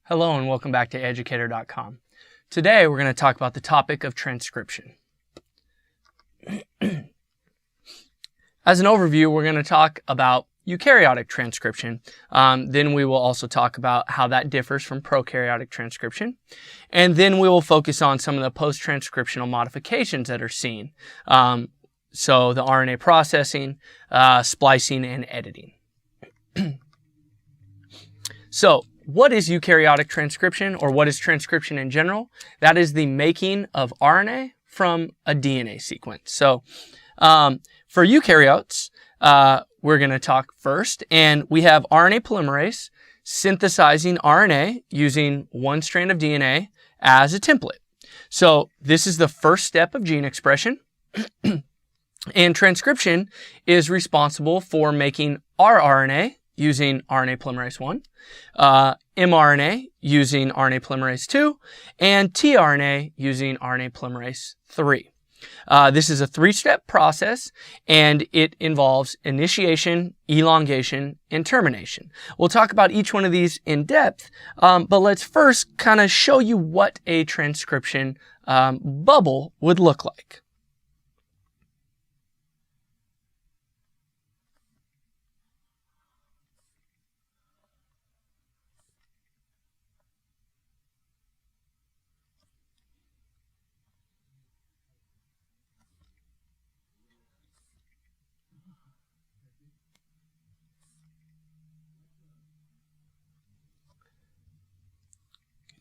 Hello and welcome back to educator.com. Today we're going to talk about the topic of transcription. As an overview, we're going to talk about eukaryotic transcription. Then we will also talk about how that differs from prokaryotic transcription. And then we will focus on some of the post-transcriptional modifications that are seen. So the RNA processing, splicing, and editing. So, what is eukaryotic transcription, or what is transcription in general? That is the making of RNA from a DNA sequence. So, for eukaryotes, we're going to talk first, and we have RNA polymerase synthesizing RNA using one strand of DNA as a template. So, this is the first step of gene expression, and transcription is responsible for making rRNA using RNA polymerase 1, mRNA using RNA polymerase 2, and tRNA using RNA polymerase 3. This is a three-step process, and it involves initiation, elongation, and termination. We'll talk about each one of these in depth, but let's first kind of show you what a transcription bubble would look like.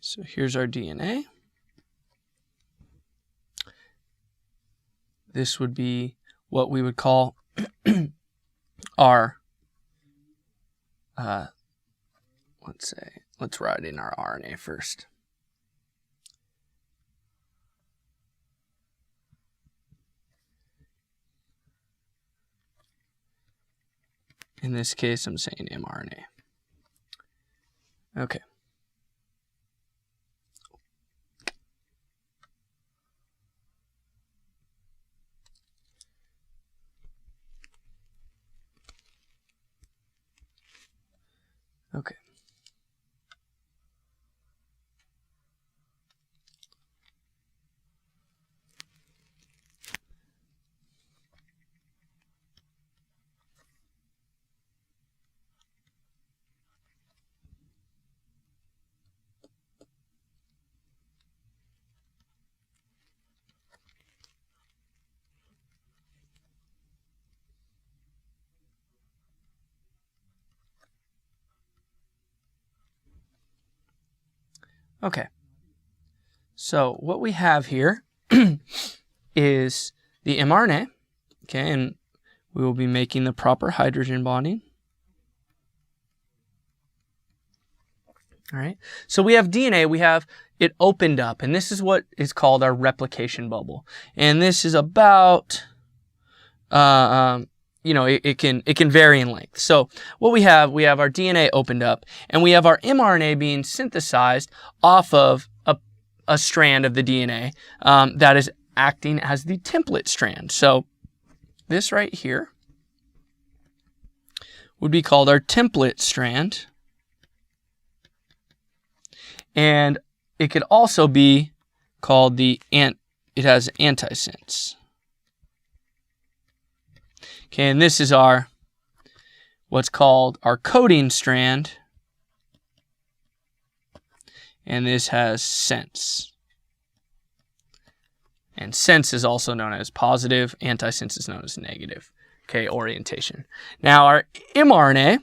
So here's our DNA. This would be what we would call our, let's write in our RNA first. In this case, I'm saying mRNA. Okay. Okay. Okay, so what we have here is the mRNA, okay, and we will be making the proper hydrogen bonding. All right, so we have DNA, we have it opened up, and this is what is called our replication bubble. And this is about, it can vary in length. So what we have our DNA opened up, and we have our mRNA being synthesized off of a strand of the DNA that is acting as the template strand. So this right here would be called our template strand. And it could also be called it has antisense. Okay, and this is what's called our coding strand, and this has sense. And sense is also known as positive, antisense is known as negative, okay, orientation. Now our mRNA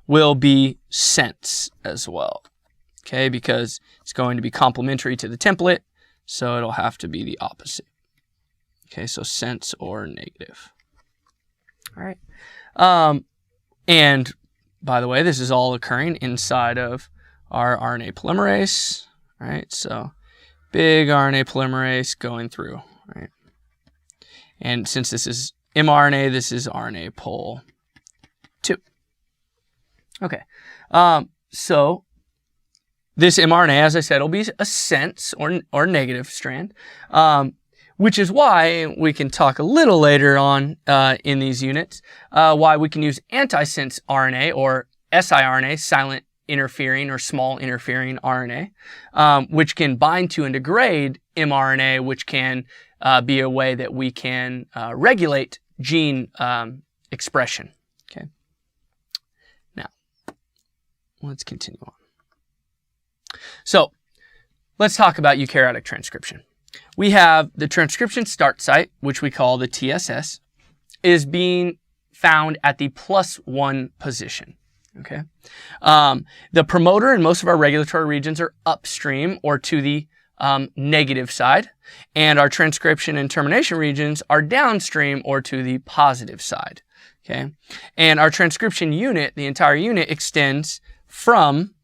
will be sense as well, okay, because it's going to be complementary to the template, so it'll have to be the opposite. Okay, so sense or negative. All right. And by the way, this is all occurring inside of our RNA polymerase, right? So big RNA polymerase going through, right? And since this is mRNA, this is RNA pol 2. Okay. So this mRNA, as I said, will be a sense or negative strand. Which is why we can talk a little later on in these units, why we can use antisense RNA or siRNA, silent interfering or small interfering RNA, which can bind to and degrade mRNA, which can be a way that we can regulate gene expression. Okay. Now, let's continue on. So, let's talk about eukaryotic transcription. We have the transcription start site, which we call the TSS, is being found at the +1 position. Okay. The promoter in most of our regulatory regions are upstream or to the negative side, and our transcription and termination regions are downstream or to the positive side. Okay. And our transcription unit, the entire unit, extends from,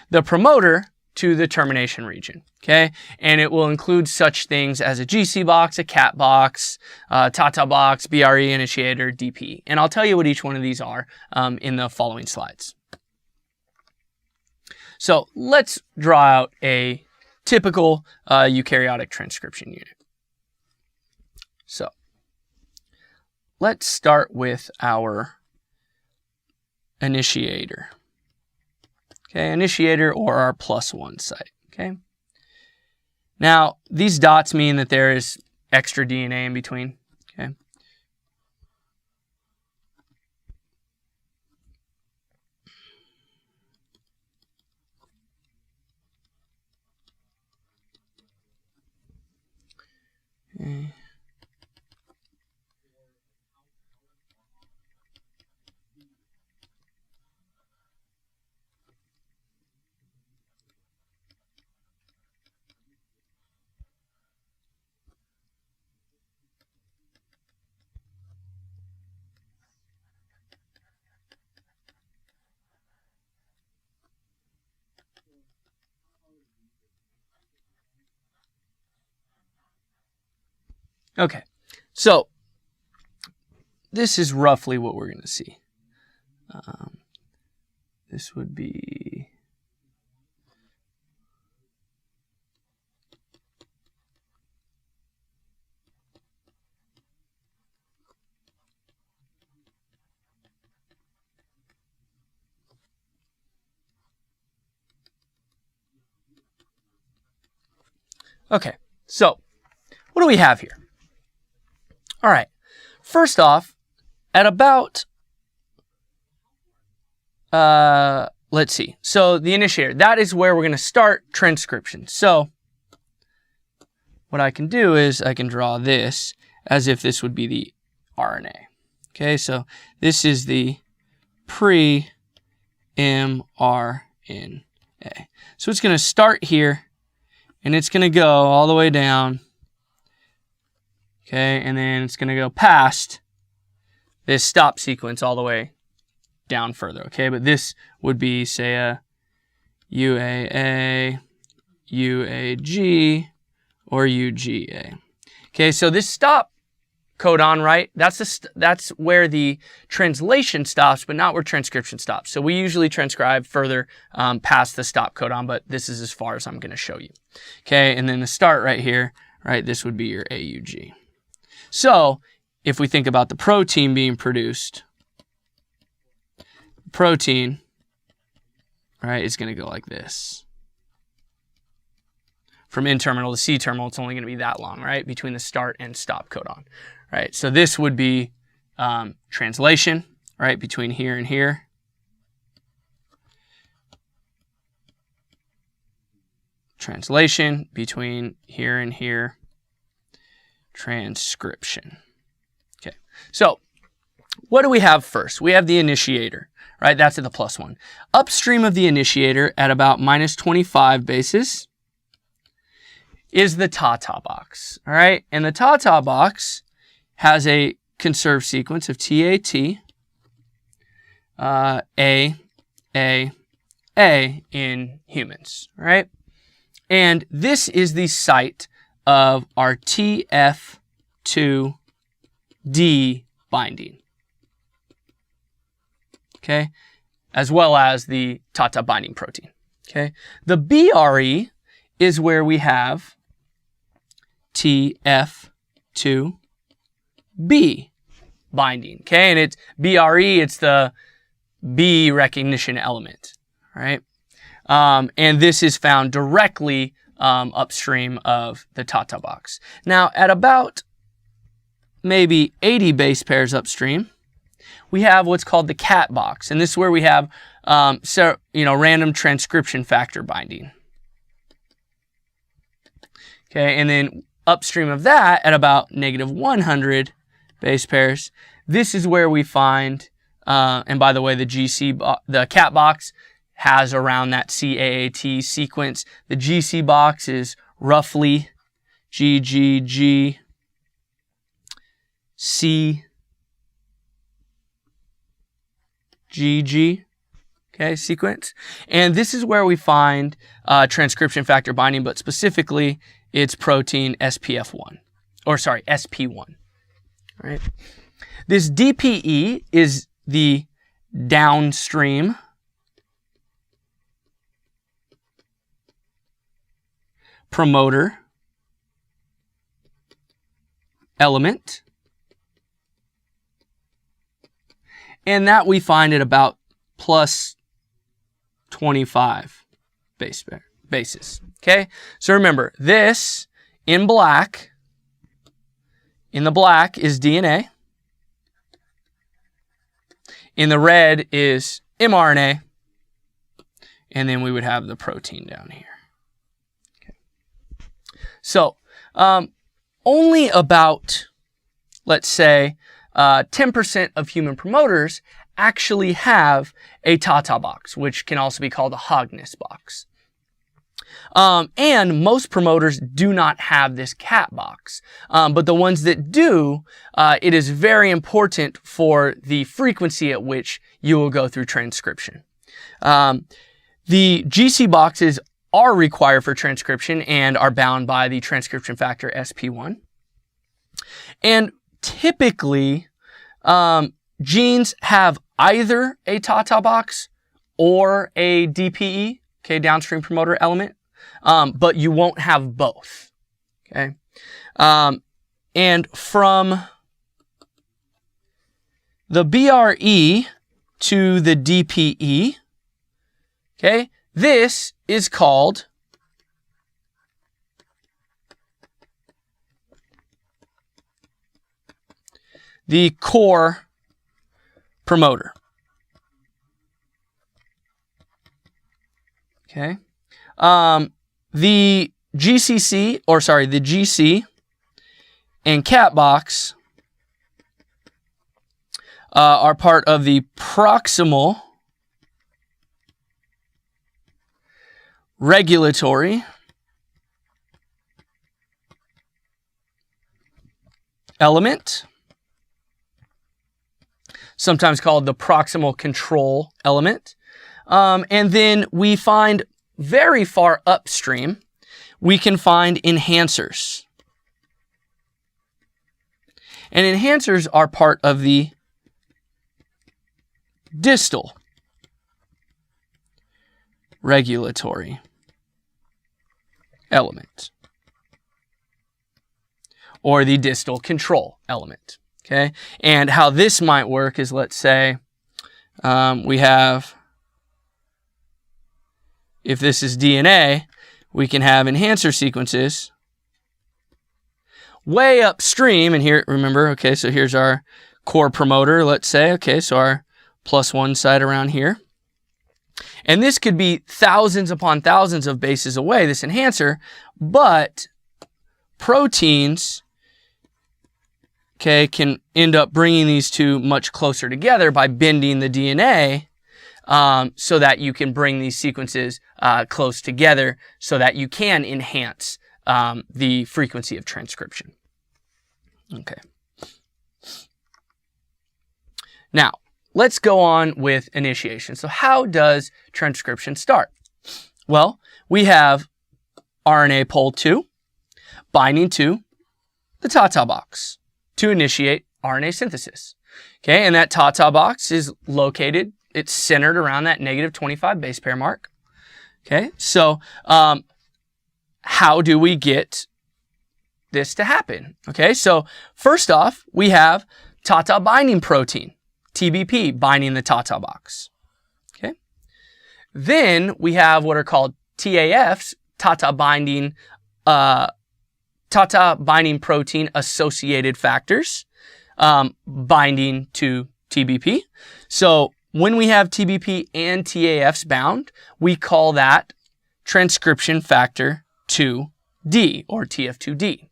the promoter to the termination region, okay? And it will include such things as a GC box, a CAT box, TATA box, BRE initiator, DP. And I'll tell you what each one of these are in the following slides. So let's draw out a typical eukaryotic transcription unit. So let's start with our initiator. Okay, initiator or our +1 site. Okay. Now, these dots mean that there is extra DNA in between. Okay. Okay. Okay, so this is roughly what we're going to see. This would be okay, so what do we have here? All right, first off, at about, let's see. So the initiator, that is where we're going to start transcription. So what I can do is I can draw this as if this would be the RNA. Okay, so this is the pre-mRNA. So it's going to start here, and it's going to go all the way down. Okay, and then it's going to go past this stop sequence all the way down further. Okay, but this would be, say, a UAA, UAG, or UGA. Okay, so this stop codon, right, that's where the translation stops, but not where transcription stops. So we usually transcribe further past the stop codon, but this is as far as I'm going to show you. Okay, and then the start right here, right, this would be your AUG. So, if we think about the protein being produced, protein, right, is going to go like this. From N-terminal to C-terminal, it's only going to be that long, right, between the start and stop codon, right? So this would be translation, right, between here and here. Translation between here and here. Transcription. Okay, so what do we have first? We have the initiator, right? That's at the +1. Upstream of the initiator at about -25 bases is the TATA box, all right? And the TATA box has a conserved sequence of TAT, A in humans, right? And this is the site of our TF2D binding, okay, as well as the TATA binding protein, okay. The BRE is where we have TF2B binding. Okay, and it's BRE, it's the B recognition element, right? And this is found directly upstream of the Tata box. Now, at about maybe 80 base pairs upstream, we have what's called the cat box, and this is where we have random transcription factor binding. Okay, and then upstream of that, at about negative 100 base pairs, this is where we find, and by the way, the cat box has around that CAAT sequence. The GC box is roughly GGG, C, GG, okay, sequence. And this is where we find transcription factor binding, but specifically it's protein SP1. Right? This DPE is the downstream promoter element, and that we find at about plus 25 bases. Okay, so remember, this in black, in the black is DNA, in the red is mRNA, and then we would have the protein down here. Okay. So only about, let's say, 10% of human promoters actually have a Tata box, which can also be called a Hogness box. And most promoters do not have this cat box. But the ones that do, it is very important for the frequency at which you will go through transcription. The GC boxes are required for transcription and are bound by the transcription factor SP1. And typically, genes have either a Tata box or a DPE, okay, downstream promoter element, but you won't have both, okay? And from the BRE to the DPE, okay, this is called the core promoter. Okay. The GC and cat box are part of the proximal regulatory element, sometimes called the proximal control element. And then we find very far upstream, we can find enhancers. And enhancers are part of the distal regulatory element, or the distal control element. Okay, and how this might work is, let's say we have, if this is DNA, we can have enhancer sequences way upstream. And here, remember, okay, so here's our core promoter, let's say. Okay, so our +1 site around here. And this could be thousands upon thousands of bases away, this enhancer, but proteins, okay, can end up bringing these two much closer together by bending the DNA, so that you can bring these sequences close together so that you can enhance the frequency of transcription. Okay. Now, let's go on with initiation. So how does transcription start? Well, we have RNA pol 2 binding to the Tata box to initiate RNA synthesis. Okay, and that Tata box is located, it's centered around that -25 base pair mark. Okay, so how do we get this to happen? Okay, so first off, we have TATA binding protein, TBP, binding the TATA box. Okay. Then we have what are called TAFs, TATA binding protein associated factors, binding to TBP. So when we have TBP and TAFs bound, we call that transcription factor 2D or TF2D.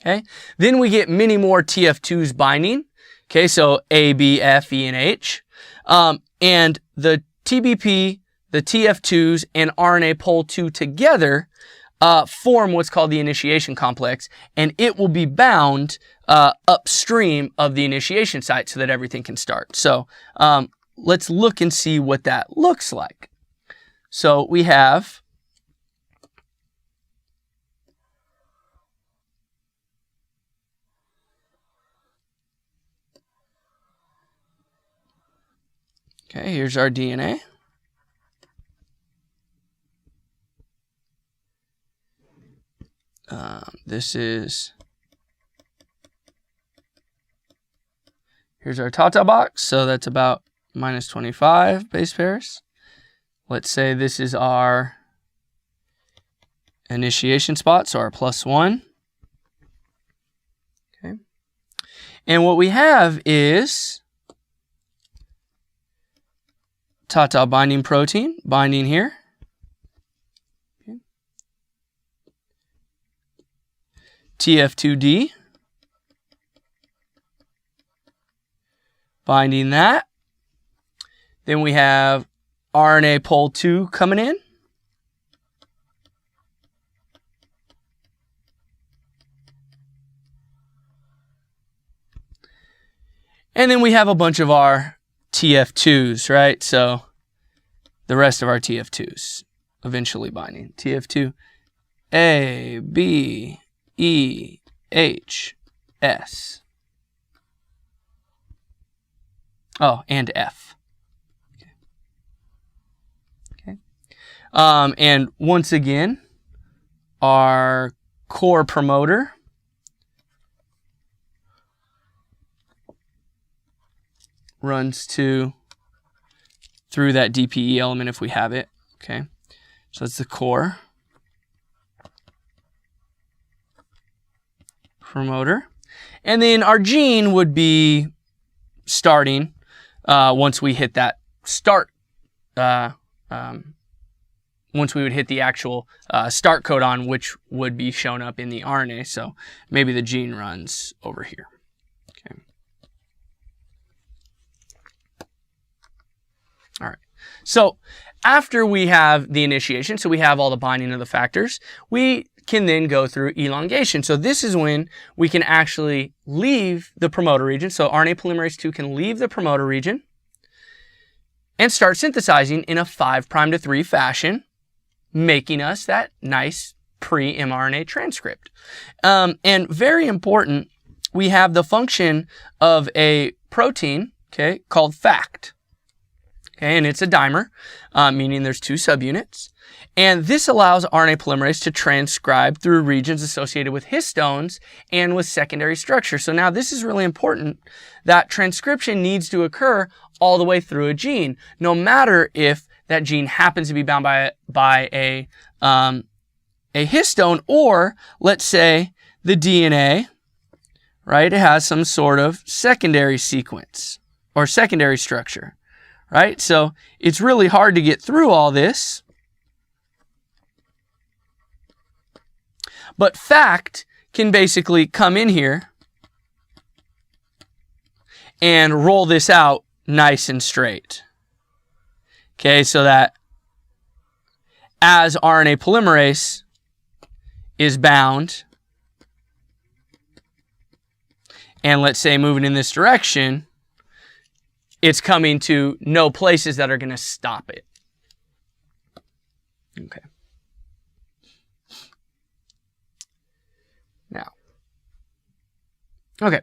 Okay. Then we get many more TF2s binding. Okay. So A, B, F, E, and H. And the TBP, the TF2s, and RNA pol 2 together form what's called the initiation complex, and it will be bound upstream of the initiation site so that everything can start. So let's look and see what that looks like. So we have okay, here's our DNA. Here's our TATA box, so that's about minus 25 base pairs. Let's say this is our initiation spot, so our +1. Okay. And what we have is TATA binding protein, binding here. Okay. TF2D, binding that. Then we have RNA pol 2 coming in. And then we have a bunch of our TF2s, right? So the rest of our TF2s eventually binding. TF2 A, B, E, H, S. Oh, and F. Okay. And once again, our core promoter runs through that DPE element if we have it. Okay, so that's the core promoter. And then our gene would be starting once we hit that start, once we would hit the actual start codon, which would be shown up in the RNA. So maybe the gene runs over here. Okay. All right. So after we have the initiation, so we have all the binding of the factors, we can then go through elongation. So this is when we can actually leave the promoter region. So RNA polymerase II can leave the promoter region and start synthesizing in a 5' to 3 fashion, making us that nice pre-mRNA transcript. And very important, we have the function of a protein, okay, called FACT. Okay, and it's a dimer, meaning there's 2 subunits. And this allows RNA polymerase to transcribe through regions associated with histones and with secondary structure. So now this is really important, that transcription needs to occur all the way through a gene, no matter if that gene happens to be bound by a histone, or let's say the DNA, right, it has some sort of secondary sequence or secondary structure, right? So it's really hard to get through all this. But FACT can basically come in here and roll this out nice and straight. Okay, so that as RNA polymerase is bound, and let's say moving in this direction, it's coming to no places that are going to stop it. Okay. Now, okay.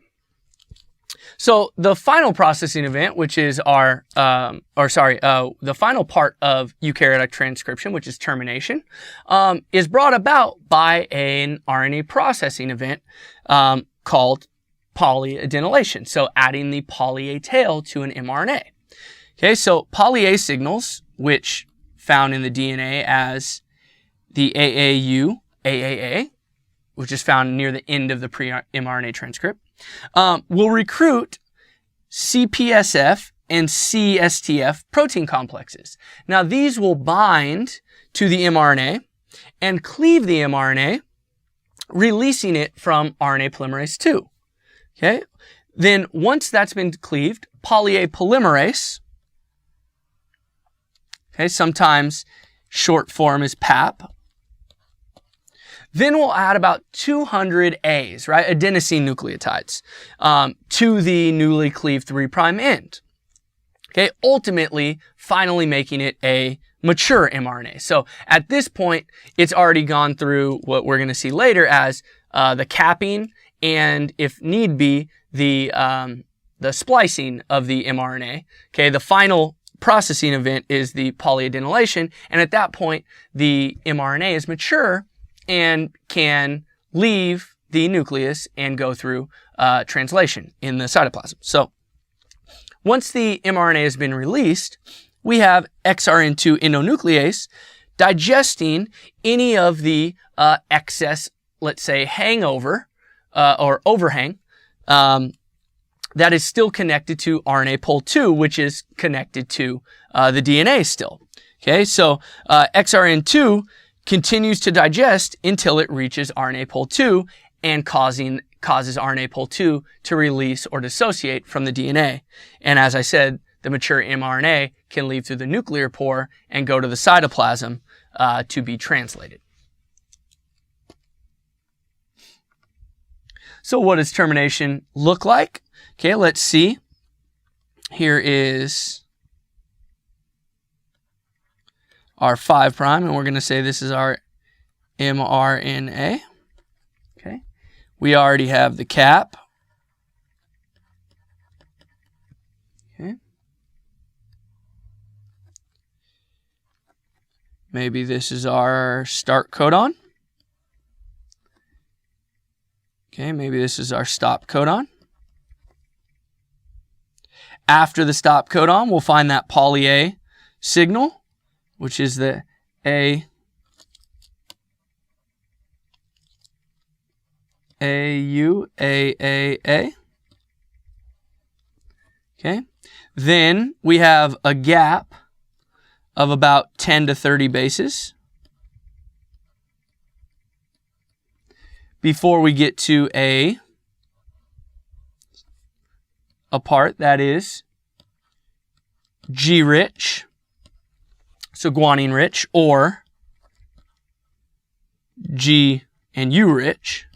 So the final processing event, which is our, the final part of eukaryotic transcription, which is termination, is brought about by an RNA processing event called polyadenylation, so adding the poly-A tail to an mRNA. Okay, so poly-A signals, which found in the DNA as the AAU, AAA, which is found near the end of the pre-mRNA transcript, will recruit CPSF and CSTF protein complexes. Now, these will bind to the mRNA and cleave the mRNA, releasing it from RNA polymerase II. Okay? Then, once that's been cleaved, poly-A polymerase, okay, sometimes short form is PAP, then we'll add about 200 A's, right, adenosine nucleotides, to the newly cleaved 3' end. Okay, ultimately, finally making it a mature mRNA. So at this point, it's already gone through what we're going to see later as the capping and, if need be, the splicing of the mRNA. Okay, the final processing event is the polyadenylation, and at that point, the mRNA is mature and can leave the nucleus and go through translation in the cytoplasm. So once the mRNA has been released, we have XRN2 endonuclease digesting any of the excess, let's say, hangover or overhang that is still connected to RNA pol II, which is connected to the DNA still. Okay, so XRN2 continues to digest until it reaches RNA pol II and causes RNA pol II to release or dissociate from the DNA. And as I said, the mature mRNA can leave through the nuclear pore and go to the cytoplasm to be translated. So what does termination look like? Okay, let's see. Here is our 5', and we're going to say this is our mRNA. Okay, we already have the cap. Okay, maybe this is our start codon. Okay, maybe this is our stop codon. After the stop codon, we'll find that poly-A signal, which is the AAA. Okay. Then we have a gap of about 10 to 30 bases before we get to a part that is G-rich, so guanine rich, or G and U rich.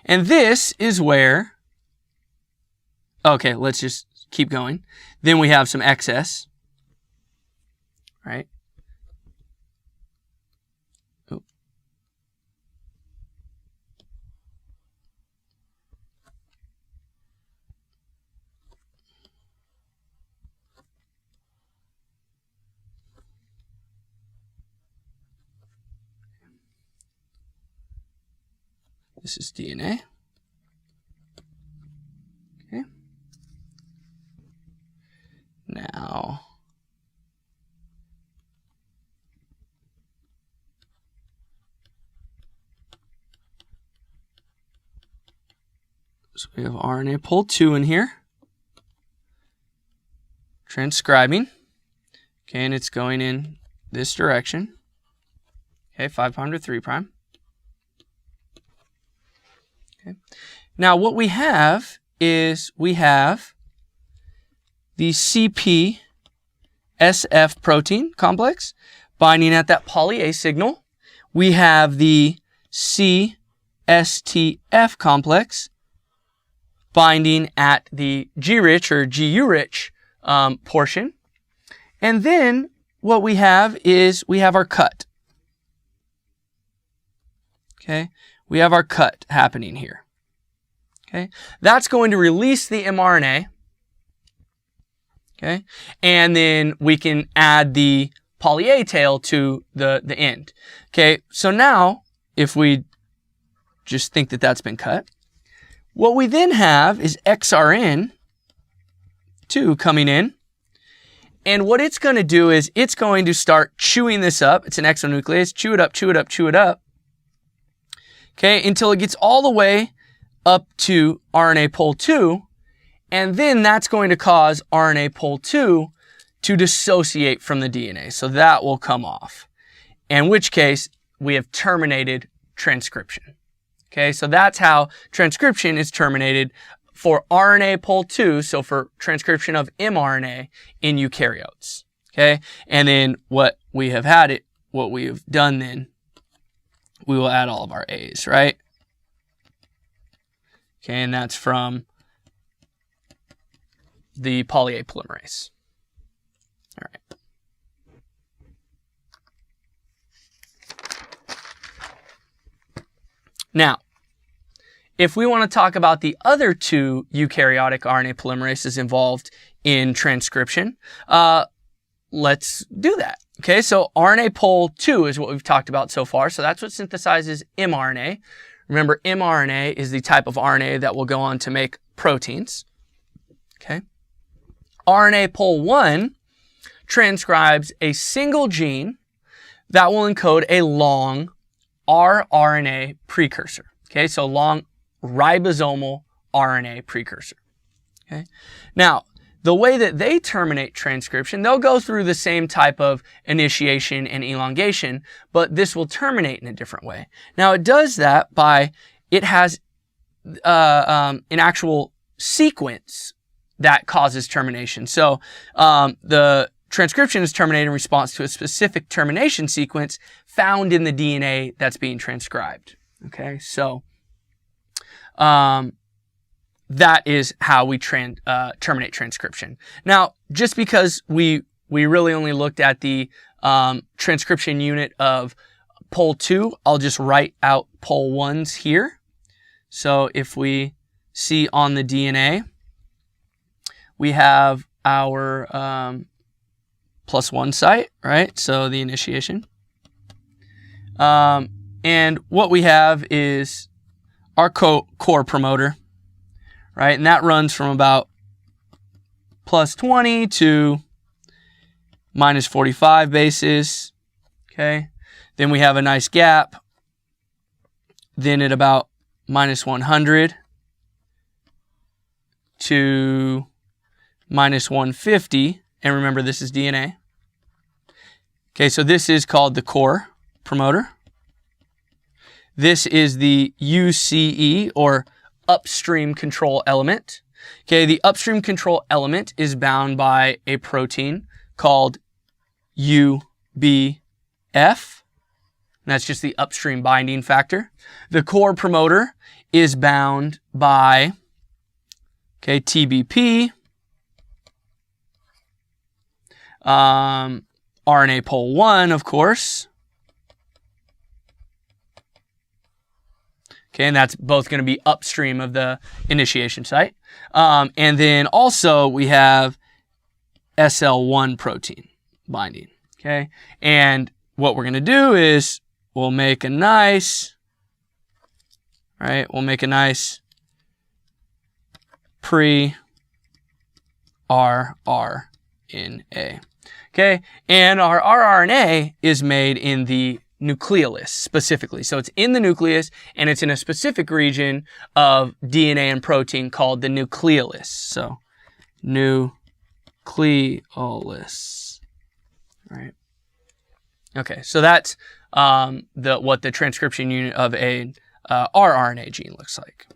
And this is where, okay, let's just keep going. Then we have some excess, right? Oh. This is DNA. Okay. Now, so we have RNA pol II in here, transcribing. Okay, and it's going in this direction. Okay, 5' to 3'. Now what we have is we have the CPSF protein complex binding at that poly-A signal. We have the CSTF complex binding at the G-rich or GU-rich portion. And then what we have is we have our cut. Okay, we have our cut happening here. Okay, that's going to release the mRNA. Okay, and then we can add the poly-A tail to the end. Okay, so now if we just think that that's been cut, What we then have is XRN2 coming in. And what it's going to do is it's going to start chewing this up. It's an exonuclease. Chew it up, chew it up, chew it up. Okay, until it gets all the way up to RNA pol 2. And then that's going to cause RNA pol 2 to dissociate from the DNA. So that will come off. In which case, we have terminated transcription. Okay, so that's how transcription is terminated for RNA pol 2, so for transcription of mRNA in eukaryotes. Okay, and then what we have done then, we will add all of our A's, right? Okay, and that's from the poly A polymerase. All right. Now, if we want to talk about the other two eukaryotic RNA polymerases involved in transcription, let's do that. Okay, so RNA pol 2 is what we've talked about so far. So that's what synthesizes mRNA. Remember, mRNA is the type of RNA that will go on to make proteins. Okay. RNA pol 1 transcribes a single gene that will encode a long rRNA precursor. Okay, so long ribosomal RNA precursor. Okay. Now, the way that they terminate transcription, they'll go through the same type of initiation and elongation, but this will terminate in a different way. Now, it does that by, it has an actual sequence that causes termination. So the transcription is terminated in response to a specific termination sequence found in the DNA that's being transcribed. Okay, so that is how we terminate transcription. Now, just because we really only looked at the transcription unit of pol 2, I'll just write out pol 1s here. So if we see on the DNA, we have our +1 site, right? So the initiation. And what we have is our core promoter, right? And that runs from about +20 to -45 bases, okay? Then we have a nice gap. Then at about -100 to -150, and remember this is DNA. Okay, so this is called the core promoter. This is the UCE, or upstream control element. Okay, the upstream control element is bound by a protein called UBF. And that's just the upstream binding factor. The core promoter is bound by, okay, TBP, RNA pol 1, of course. Okay, and that's both going to be upstream of the initiation site. And then also we have SL1 protein binding. Okay, and what we're going to do is we'll make a nice, pre-rRNA. Okay, and our rRNA is made in the nucleus specifically. So it's in the nucleus, and it's in a specific region of DNA and protein called the nucleolus. So nucleolus, right? Okay, so that's what the transcription unit of a rRNA gene looks like.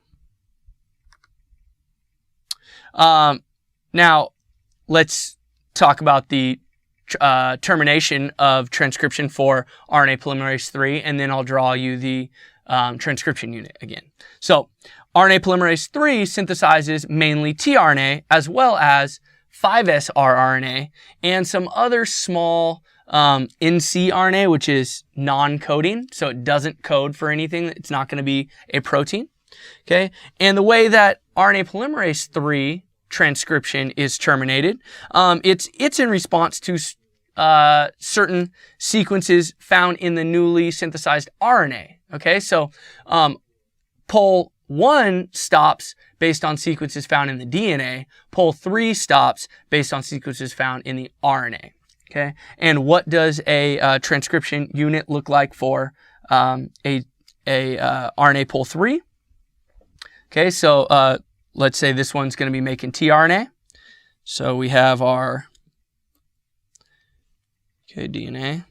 Now, let's talk about the termination of transcription for RNA polymerase 3, and then I'll draw you the transcription unit again. So RNA polymerase 3 synthesizes mainly tRNA as well as 5S rRNA and some other small ncRNA, which is non-coding, so it doesn't code for anything. It's not going to be a protein. Okay, and the way that RNA polymerase 3 transcription is terminated, it's in response to certain sequences found in the newly synthesized RNA. Okay, so pol 1 stops based on sequences found in the DNA. Pol 3 stops based on sequences found in the RNA. Okay, and what does a transcription unit look like for a RNA pol 3? Okay, so let's say this one's going to be making tRNA. So we have our DNA.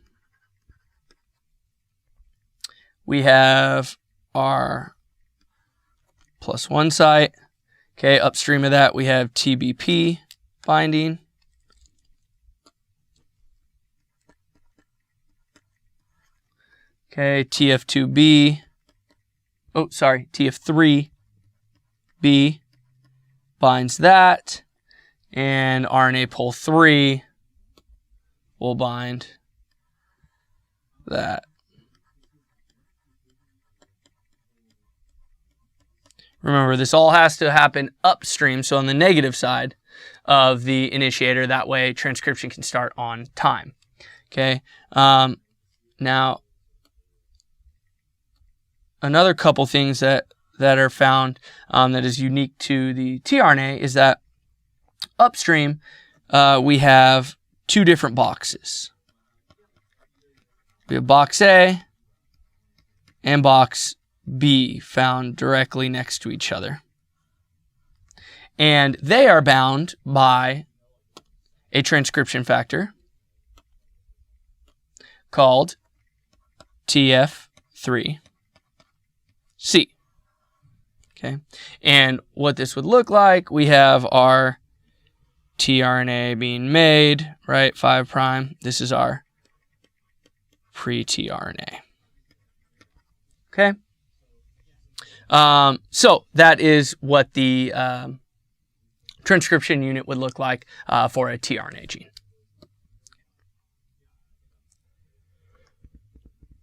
We have our +1 site. Okay, upstream of that we have TBP binding. Okay, TF2B. Oh, sorry, TF3B binds that, and RNA pol 3 will bind that. Remember, this all has to happen upstream, so on the negative side of the initiator. That way, transcription can start on time. Okay. Now, another couple things that are found that is unique to the tRNA is that upstream we have 2 different boxes. We have box A and box B found directly next to each other. And they are bound by a transcription factor called TF3C. Okay, and what this would look like, we have our tRNA being made, right, 5'. This is our pre-tRNA. Okay. So that is what the transcription unit would look like for a tRNA gene.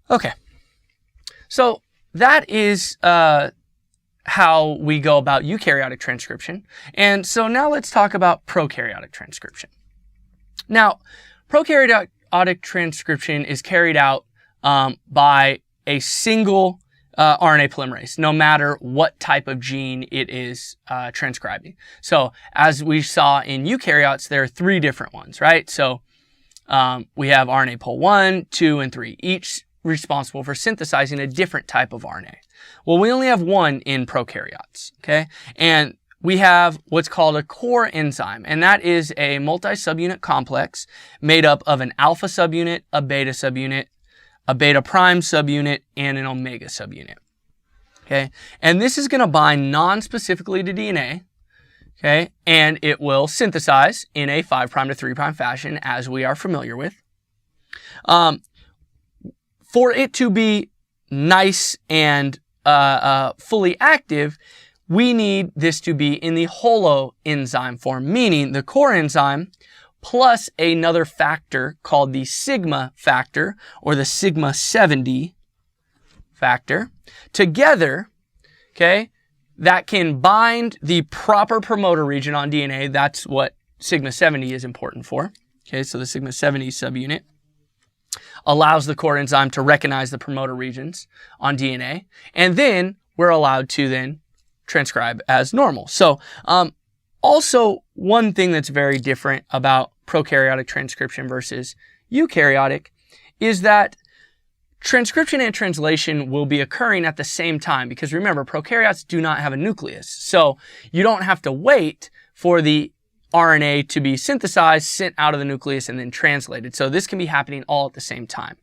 Okay, so that is how we go about eukaryotic transcription. And so now let's talk about prokaryotic transcription. Now, prokaryotic transcription is carried out by a single RNA polymerase, no matter what type of gene it is transcribing. So as we saw in eukaryotes, there are 3 different ones, right? So we have RNA pol 1, 2, and 3, each responsible for synthesizing a different type of RNA. Well, we only have 1 in prokaryotes, okay? And we have what's called a core enzyme, and that is a multi-subunit complex made up of an alpha subunit, a beta subunit, a beta prime subunit, and an omega subunit. Okay, and this is going to bind non-specifically to DNA. Okay, and it will synthesize in a 5' to 3' fashion, as we are familiar with. For it to be nice and fully active, we need this to be in the holo enzyme form, meaning the core enzyme plus another factor called the sigma factor, or the sigma 70 factor, together, okay, that can bind the proper promoter region on DNA. That's what sigma 70 is important for. Okay, so the sigma 70 subunit allows the core enzyme to recognize the promoter regions on DNA, and then we're allowed to then transcribe as normal. So also, one thing that's very different about prokaryotic transcription versus eukaryotic is that transcription and translation will be occurring at the same time, because remember, prokaryotes do not have a nucleus. So you don't have to wait for the RNA to be synthesized, sent out of the nucleus, and then translated. So this can be happening all at the same time.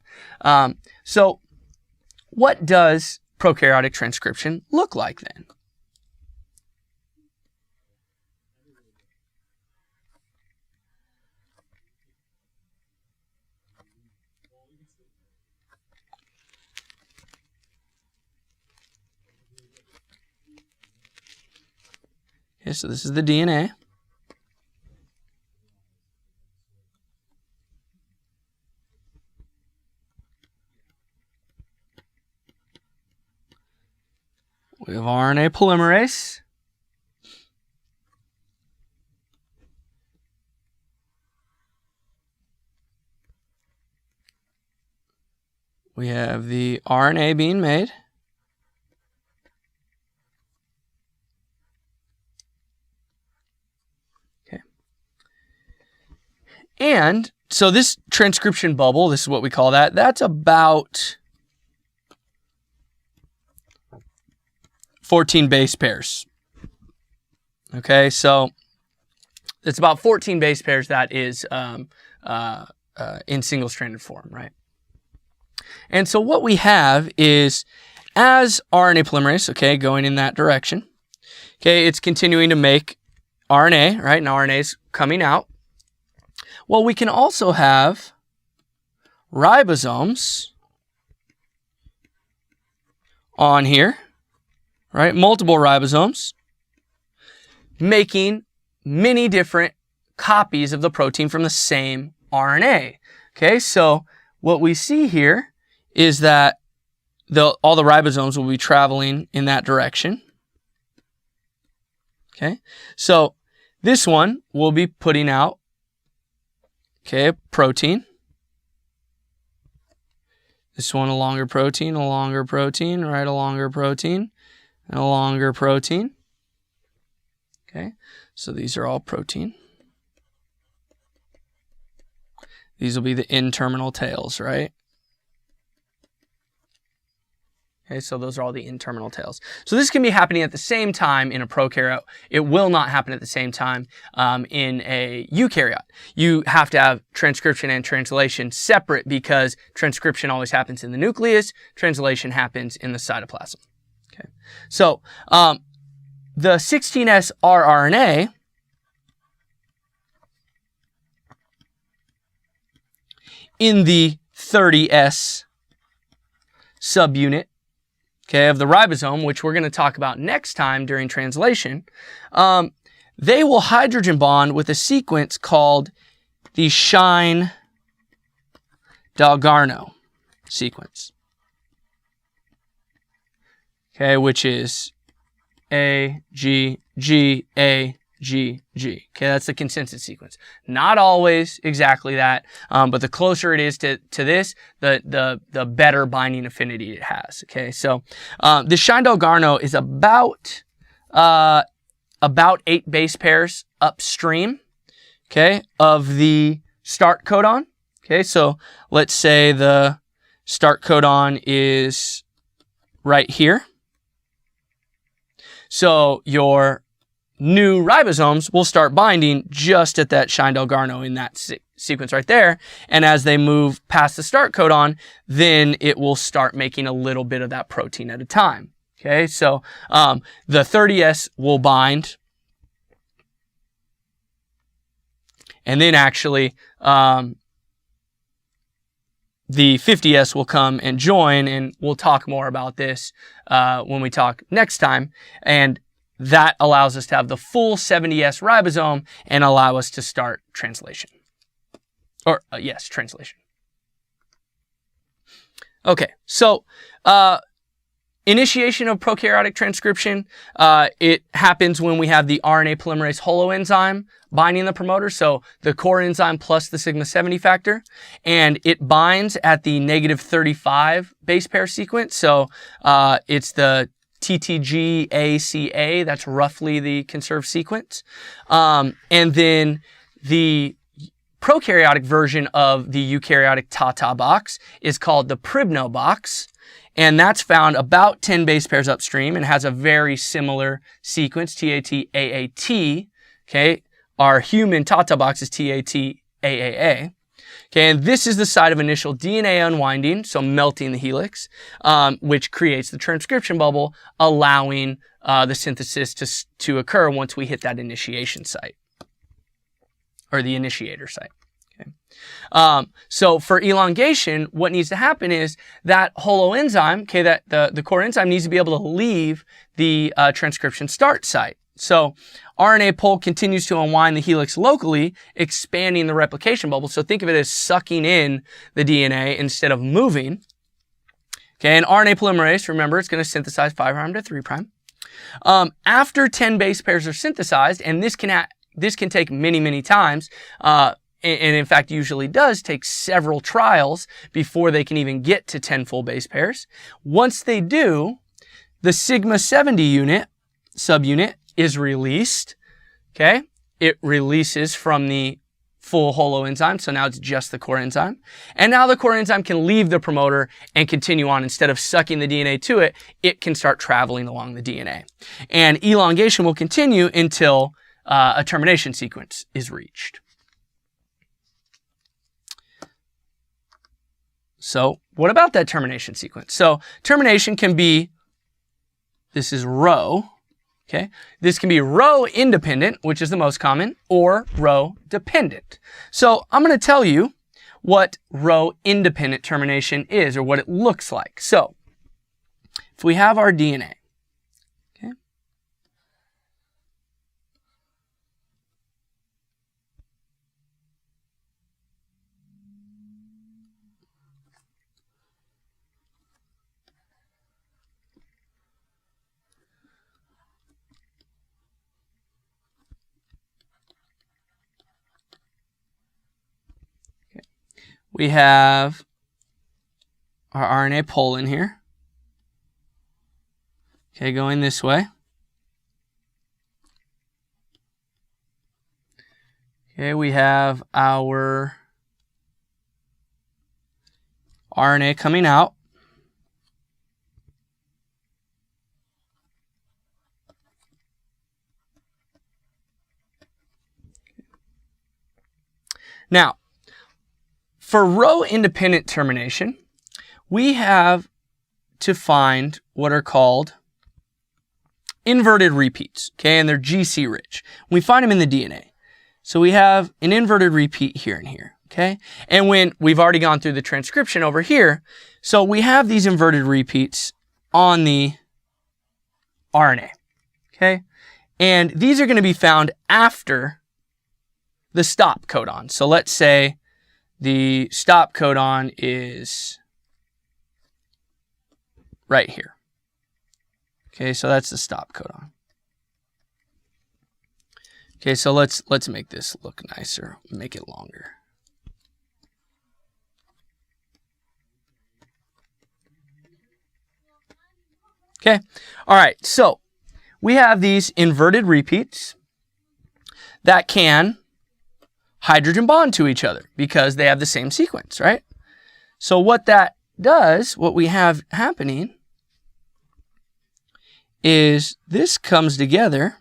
So what does prokaryotic transcription look like then? Okay, so this is the DNA. We have RNA polymerase. We have the RNA being made. And so this transcription bubble, this is what we call that, that's about 14 base pairs. Okay, so it's about 14 base pairs that is in single-stranded form, right? And so what we have is, as RNA polymerase, okay, going in that direction, okay, it's continuing to make RNA, right? And RNA is coming out. Well, we can also have ribosomes on here, right? Multiple ribosomes making many different copies of the protein from the same RNA. Okay, so what we see here is that all the ribosomes will be traveling in that direction. Okay, so this one will be putting out, okay, protein. This one a longer protein, right, a longer protein, and a longer protein. Okay, so these are all protein. These will be the N-terminal tails, right? Okay, so those are all the N-terminal tails. So this can be happening at the same time in a prokaryote. It will not happen at the same time in a eukaryote. You have to have transcription and translation separate because transcription always happens in the nucleus, translation happens in the cytoplasm. Okay, so the 16S rRNA in the 30S subunit, okay, of the ribosome, which we're going to talk about next time during translation, they will hydrogen bond with a sequence called the Shine-Dalgarno sequence, okay, which is A, G, G, A, G, G. Okay, that's the consensus sequence. Not always exactly that, but the closer it is to this, the better binding affinity it has. Okay, so the Shine-Dalgarno is about 8 base pairs upstream, okay, of the start codon. Okay, so let's say the start codon is right here. So your new ribosomes will start binding just at that Shine-Dalgarno in that sequence right there. And as they move past the start codon, then it will start making a little bit of that protein at a time. Okay, so the 30S will bind. And then actually, the 50S will come and join, and we'll talk more about this when we talk next time. And that allows us to have the full 70S ribosome and allow us to start translation. Or, yes, translation. Okay, so initiation of prokaryotic transcription, it happens when we have the RNA polymerase holoenzyme binding the promoter, so the core enzyme plus the sigma 70 factor, and it binds at the -35 base pair sequence, so it's the TTG-ACA, that's roughly the conserved sequence. And then the prokaryotic version of the eukaryotic Tata box is called the Pribno box, and that's found about 10 base pairs upstream and has a very similar sequence, TAT-AAT. Okay, our human Tata box is TAT-AAA. Okay, and this is the site of initial DNA unwinding, so melting the helix, which creates the transcription bubble, allowing the synthesis to occur once we hit that initiation site, or the initiator site. Okay. So for elongation, what needs to happen is that holoenzyme, okay, that the core enzyme needs to be able to leave the transcription start site. So RNA pol continues to unwind the helix locally, expanding the replication bubble. So think of it as sucking in the DNA instead of moving. Okay, and RNA polymerase, remember, it's going to synthesize 5' to 3'. After 10 base pairs are synthesized, and this can take many, many times, and in fact usually does take several trials before they can even get to 10 full base pairs. Once they do, the sigma 70 subunit is released. Okay, it releases from the full holoenzyme, so now it's just the core enzyme. And now the core enzyme can leave the promoter and continue on. Instead of sucking the DNA to it, it can start traveling along the DNA. And elongation will continue until a termination sequence is reached. So what about that termination sequence? So termination can be, this is row, okay? This can be row independent, which is the most common, or row dependent. So I'm going to tell you what row independent termination is, or what it looks like. So if we have our DNA, okay? We have our RNA pole in here. Okay, going this way. Okay, we have our RNA coming out. Now, for row independent termination, we have to find what are called inverted repeats, okay, and they're GC rich. We find them in the DNA. So we have an inverted repeat here and here, okay? And when we've already gone through the transcription over here, so we have these inverted repeats on the RNA, okay? And these are going to be found after the stop codon. So let's say the stop codon is right here. Okay, so that's the stop codon. Okay, so let's make this look nicer, make it longer. Okay, all right, so we have these inverted repeats that can hydrogen bond to each other because they have the same sequence, right? So what that does, what we have happening is this comes together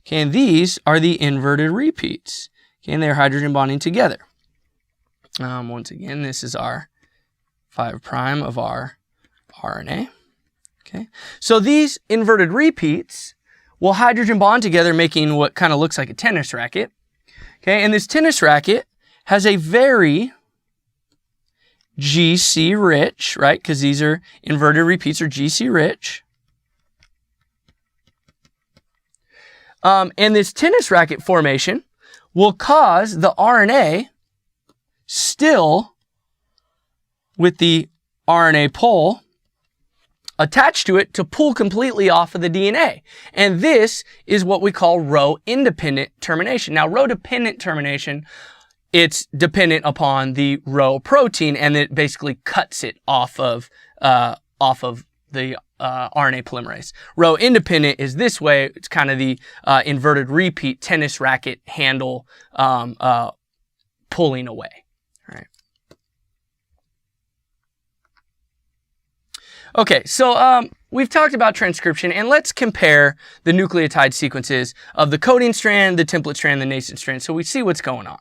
okay, and these are the inverted repeats. Okay, and they're hydrogen bonding together. Once again, this is our 5' of our RNA. Okay, so these inverted repeats will hydrogen bond together, making what kind of looks like a tennis racket. Okay, and this tennis racket has a very GC rich, right? Because these are inverted repeats are GC rich. And this tennis racket formation will cause the RNA still with the RNA pole attached to it to pull completely off of the DNA. And this is what we call row-independent termination. Now, row-dependent termination, it's dependent upon the row protein, and it basically cuts it off of the RNA polymerase. Row-independent is this way. It's kind of the inverted repeat tennis racket handle pulling away. All right. Okay, so we've talked about transcription, and let's compare the nucleotide sequences of the coding strand, the template strand, the nascent strand, so we see what's going on.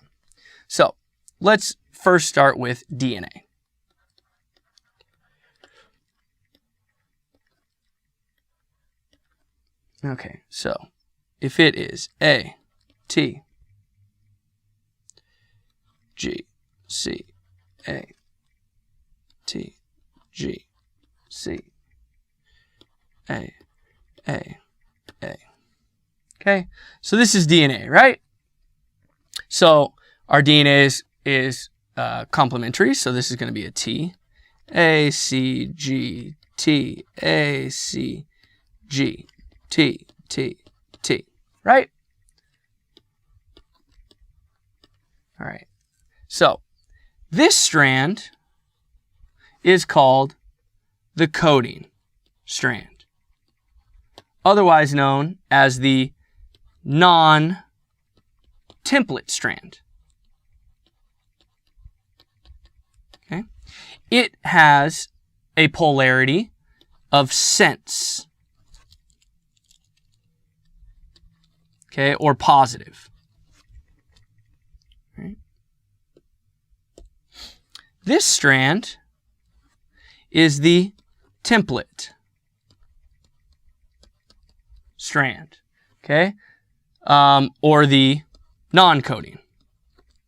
So let's first start with DNA. Okay, so if it is A, T, G, C, A, T, G, C, A. Okay, so this is DNA, right? So our DNA is complementary, so this is going to be a T, A, C, G, T, A, C, G, T, T, T, right? All right, so this strand is called the coding strand, otherwise known as the non-template strand. Okay? It has a polarity of sense, okay, or positive. Right? This strand is the template strand, okay, or the non-coding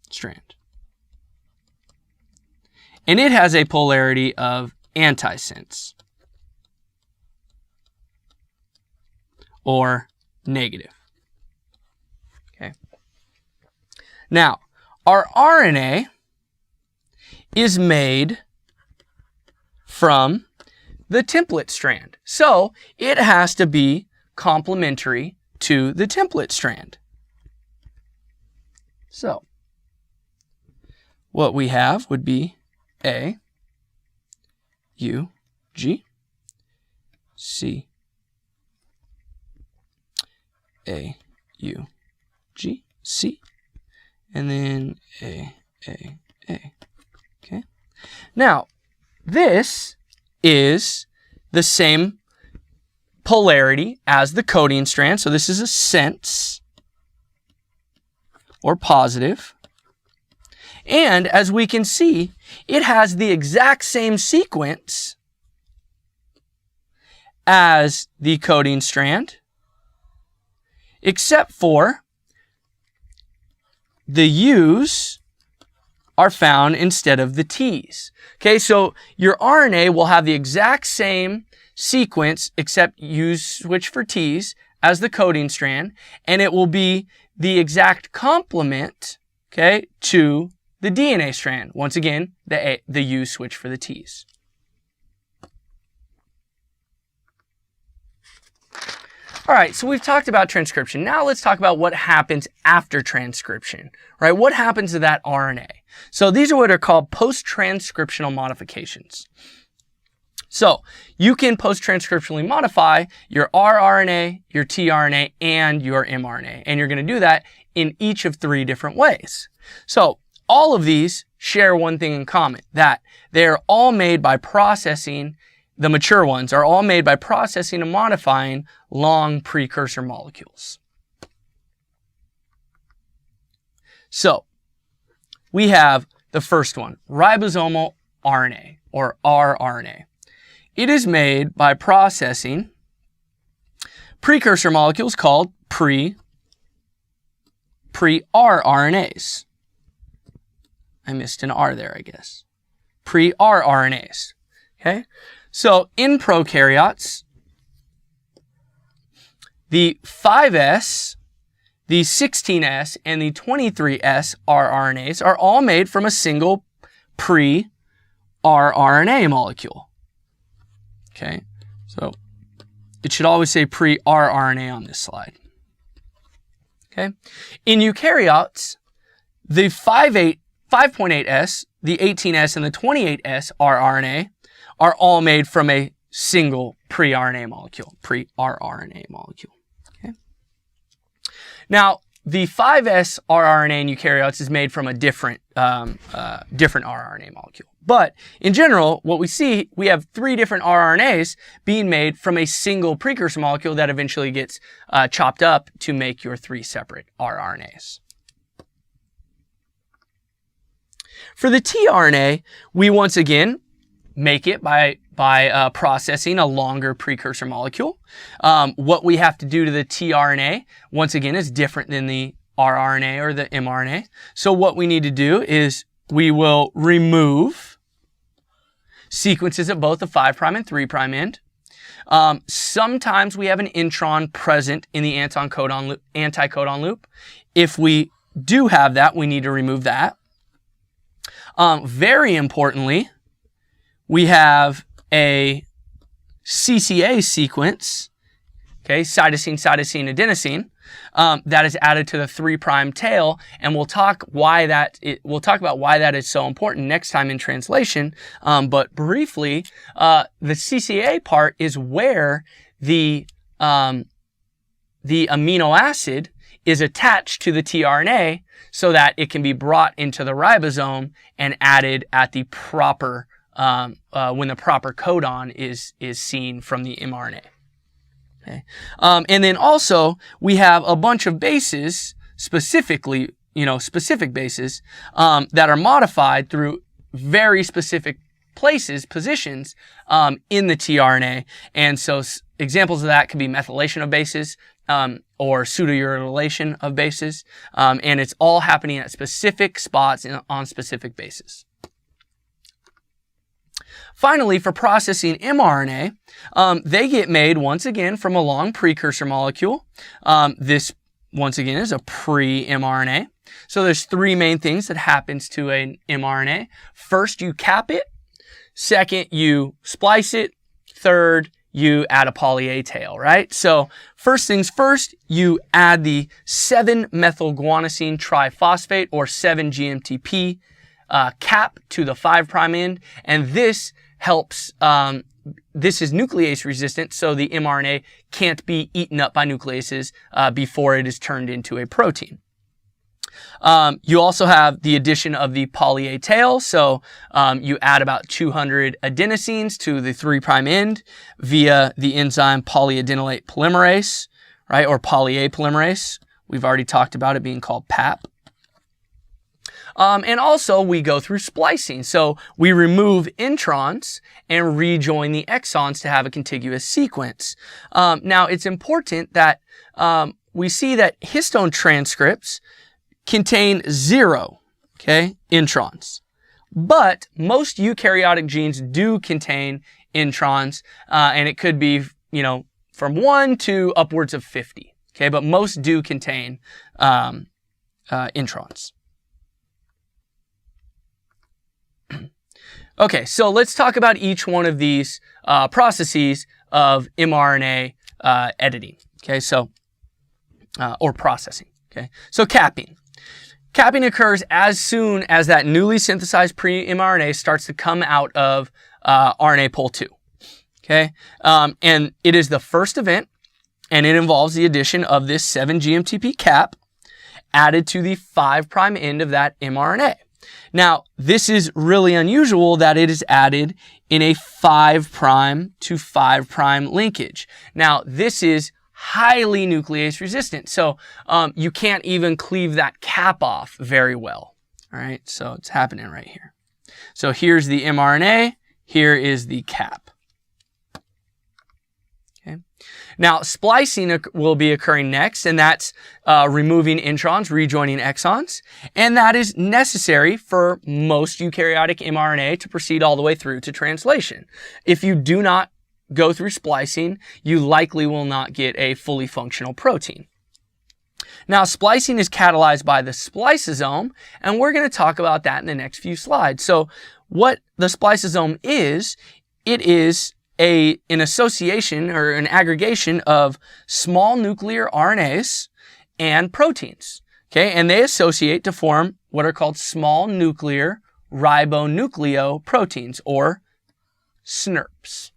strand. And it has a polarity of antisense, or negative. Okay. Now, our RNA is made from the template strand. So it has to be complementary to the template strand. So what we have would be A, U, G, C, A, U, G, C, and then A. Okay. Now, this is the same polarity as the coding strand. So this is a sense, or positive. And as we can see, it has the exact same sequence as the coding strand, except for the U's are found instead of the T's. Okay, so your RNA will have the exact same sequence, except U's switch for T's, as the coding strand, and it will be the exact complement, okay, to the DNA strand. Once again, the U switch for the T's. All right, so we've talked about transcription. Now let's talk about what happens after transcription, right? What happens to that RNA? So these are what are called post-transcriptional modifications. So you can post-transcriptionally modify your rRNA, your tRNA, and your mRNA. And you're going to do that in each of 3 different ways. So all of these share one thing in common, that they're all made by processing. The mature ones are all made by processing and modifying long precursor molecules. So we have the first one, ribosomal RNA, or rRNA. It is made by processing precursor molecules called pre-rRNAs. I missed an R there, I guess. Pre-rRNAs. Okay? So in prokaryotes, the 5S, the 16S, and the 23S rRNAs are all made from a single pre-rRNA molecule. Okay, so it should always say pre-rRNA on this slide. Okay, in eukaryotes, the 5.8S, the 18S, and the 28S rRNA are all made from a single pre-RNA molecule, pre-rRNA molecule. Okay. Now, the 5S rRNA in eukaryotes is made from a different rRNA molecule. But in general, what we see, we have 3 different rRNAs being made from a single precursor molecule that eventually gets chopped up to make your 3 separate rRNAs. For the tRNA, we once again make it by processing a longer precursor molecule. What we have to do to the tRNA, once again, is different than the rRNA or the mRNA. So what we need to do is we will remove sequences at both the 5' and 3' end. Sometimes we have an intron present in the anticodon loop. If we do have that, we need to remove that. Very importantly, we have a CCA sequence, okay, cytosine, cytosine, adenosine, that is added to the 3' tail, and we'll talk about why that is so important next time in translation. But briefly, the CCA part is where the amino acid is attached to the tRNA so that it can be brought into the ribosome and added at the proper when the proper codon is seen from the mRNA. Okay. And then also we have a bunch of bases, specific bases that are modified through very specific positions in the tRNA. And so examples of that could be methylation of bases or pseudouracilation of bases. And it's all happening at specific spots on specific bases. Finally, for processing mRNA, they get made once again from a long precursor molecule. This once again is a pre-mRNA. So there's 3 main things that happens to an mRNA. First, you cap it. Second, you splice it. Third, you add a poly-A tail, right? So first things first, you add the 7-methylguanosine triphosphate or 7-GMTP cap to the 5' end, and this helps, this is nuclease resistant, so the mRNA can't be eaten up by nucleases before it is turned into a protein. You also have the addition of the poly-A tail, so you add about 200 adenosines to the 3' end via the enzyme polyadenylate polymerase, right, or poly-A polymerase. We've already talked about it being called PAP. And also we go through splicing. So we remove introns and rejoin the exons to have a contiguous sequence. Now it's important that we see that histone transcripts contain 0, okay, introns. But most eukaryotic genes do contain introns, and it could be, from 1 to upwards of 50, okay, but most do contain introns. Okay, so let's talk about each one of these processes of mRNA editing, okay, so, or processing, okay. So capping. Capping occurs as soon as that newly synthesized pre-mRNA starts to come out of RNA pol 2, okay. And it is the first event, and it involves the addition of this 7-GMTP cap added to the 5' end of that mRNA. Now, this is really unusual that it is added in a 5' to 5' linkage. Now, this is highly nuclease resistant, so you can't even cleave that cap off very well. All right, so it's happening right here. So here's the mRNA, here is the cap. Okay. Now, splicing will be occurring next, and that's removing introns, rejoining exons, and that is necessary for most eukaryotic mRNA to proceed all the way through to translation. If you do not go through splicing, you likely will not get a fully functional protein. Now, splicing is catalyzed by the spliceosome, and we're going to talk about that in the next few slides. So what the spliceosome is, it is an association or an aggregation of small nuclear RNAs and proteins, okay? And they associate to form what are called small nuclear ribonucleoproteins, or SNRPs.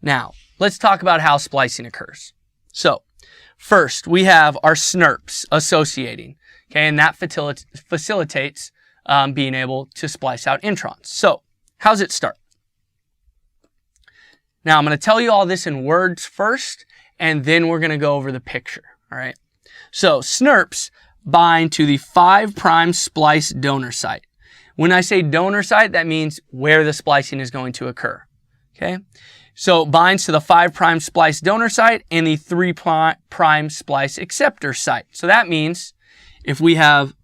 Now, let's talk about how splicing occurs. So, first, we have our SNRPs associating, okay? And that facilitates being able to splice out introns. So, how's it start? Now, I'm going to tell you all this in words first, and then we're going to go over the picture, all right? So, SNRPs bind to the 5' splice donor site. When I say donor site, that means where the splicing is going to occur, okay? So, binds to the 5' splice donor site and the 3' splice acceptor site. So, that means if we have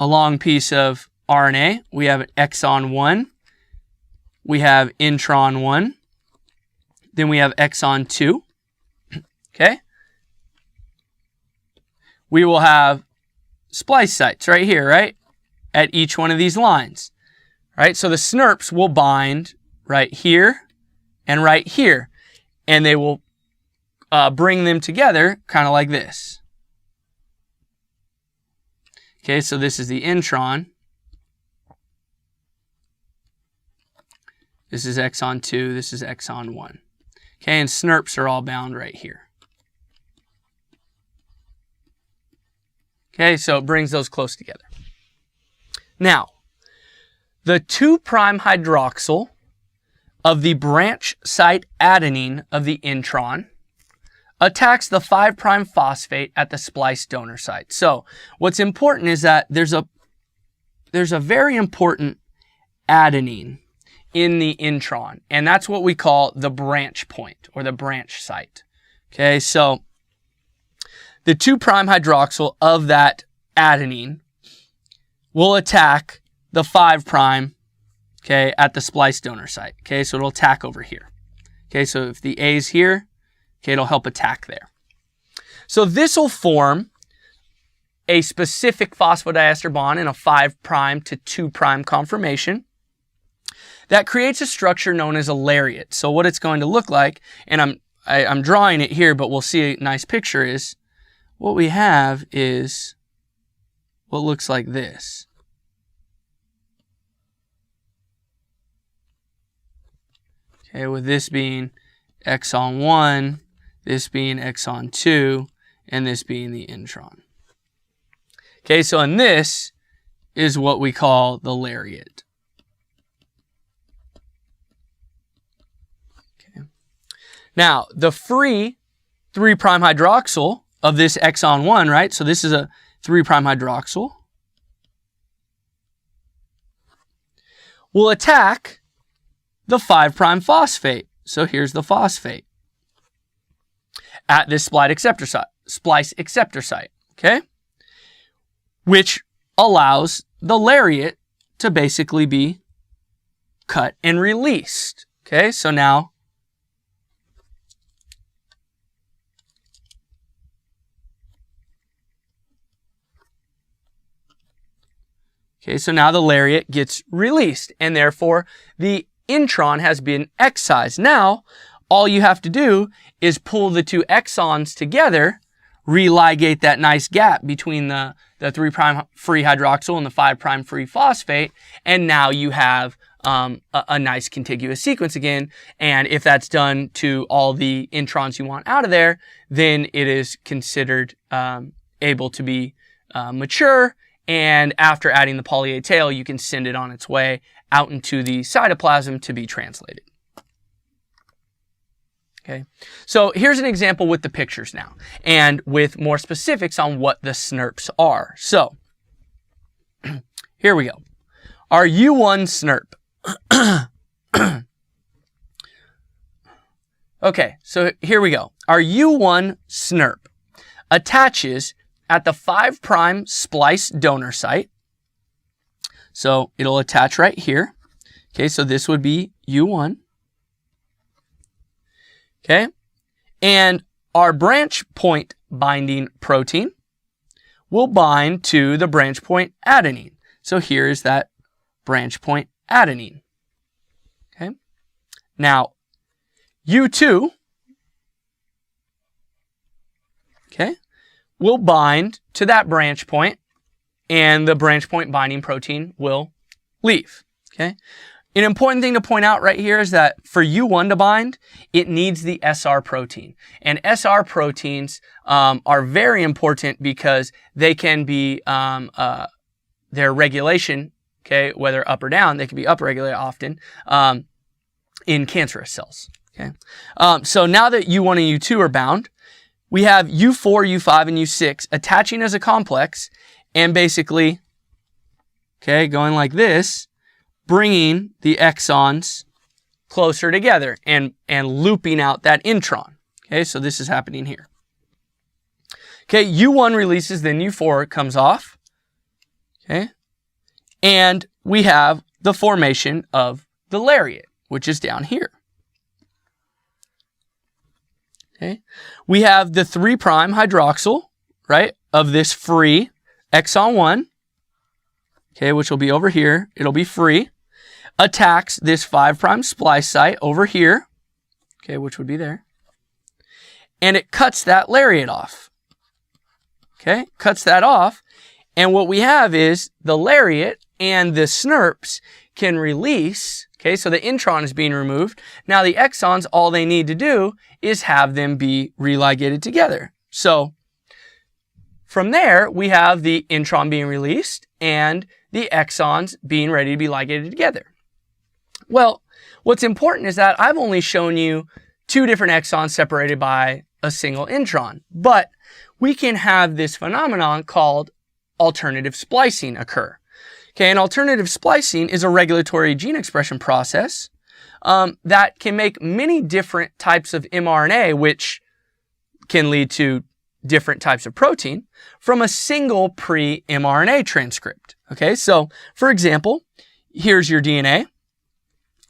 a long piece of RNA, we have exon 1, we have intron 1, then we have exon 2, okay? We will have splice sites right here, right? At each one of these lines, right? So the SNRPs will bind right here and right here. And they will bring them together kind of like this. Okay, so this is the intron. This is exon 2, this is exon 1. Okay, and SNRPs are all bound right here. Okay, so it brings those close together. Now, the 2' hydroxyl of the branch site adenine of the intron attacks the 5' phosphate at the splice donor site. So what's important is that there's a very important adenine in the intron, and that's what we call the branch point or the branch site. Okay, so the 2' hydroxyl of that adenine will attack the 5', okay, at the splice donor site. Okay, so it'll attack over here. Okay, so if the A is here, okay, it'll help attack there. So this will form a specific phosphodiester bond in a 5' to 2' conformation that creates a structure known as a lariat. So what it's going to look like, and I'm drawing it here, but we'll see a nice picture, is what we have is what looks like this. Okay, with this being exon 1, this being exon 2, and this being the intron. Okay, so in this is what we call the lariat. Okay. Now, the free 3' hydroxyl of this exon 1, right? So this is a 3' hydroxyl, will attack the 5' phosphate. So here's the phosphate at this splice acceptor site, okay? Which allows the lariat to basically be cut and released, okay? So now, the lariat gets released, and therefore the intron has been excised. Now, all you have to do is pull the 2 exons together, religate that nice gap between the 3' free hydroxyl and the 5' free phosphate, and now you have a nice contiguous sequence again. And if that's done to all the introns you want out of there, then it is considered able to be mature. And after adding the poly A tail, you can send it on its way out into the cytoplasm to be translated. Okay, so here's an example with the pictures now, and with more specifics on what the SNRPs are. So, here we go. Our U1 SNRP. Okay, so here we go. Our U1 SNRP attaches at the 5' splice donor site. So it'll attach right here. Okay, so this would be U1. Okay, and our branch point binding protein will bind to the branch point adenine. So here's that branch point adenine. Okay, now U2, okay, will bind to that branch point, and the branch point binding protein will leave. Okay. An important thing to point out right here is that for U1 to bind, it needs the SR protein. And SR proteins are very important because they can be, their regulation, okay, whether up or down, they can be upregulated often in cancerous cells. Okay. So now that U1 and U2 are bound, we have U4, U5, and U6 attaching as a complex and basically, okay, going like this, bringing the exons closer together and looping out that intron. Okay, so this is happening here. Okay, U1 releases, then U4 comes off. Okay, and we have the formation of the lariat, which is down here. Okay, we have the 3' hydroxyl, right, of this free exon 1, okay, which will be over here. It'll be free. Attacks this 5' splice site over here, okay, which would be there. And it cuts that lariat off. Okay, cuts that off. And what we have is the lariat and the SNRPs can release. Okay, so the intron is being removed. Now the exons, all they need to do is have them be religated together. So from there, we have the intron being released and the exons being ready to be ligated together. Well, what's important is that I've only shown you 2 different exons separated by a single intron, but we can have this phenomenon called alternative splicing occur. Okay, and alternative splicing is a regulatory gene expression process that can make many different types of mRNA, which can lead to different types of protein from a single pre-mRNA transcript. Okay, so for example, here's your DNA.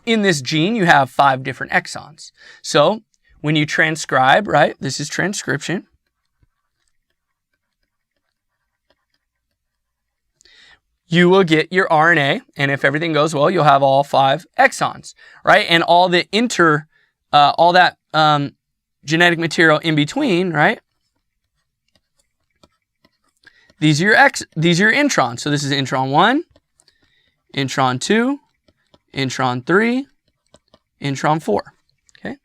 In this gene, you have 5 different exons. So when you transcribe, right, this is transcription. You will get your RNA, and if everything goes well, you'll have all 5 exons, right? And all the genetic material in between, right? These are your introns. So this is intron 1, intron 2, intron 3, intron 4. Okay.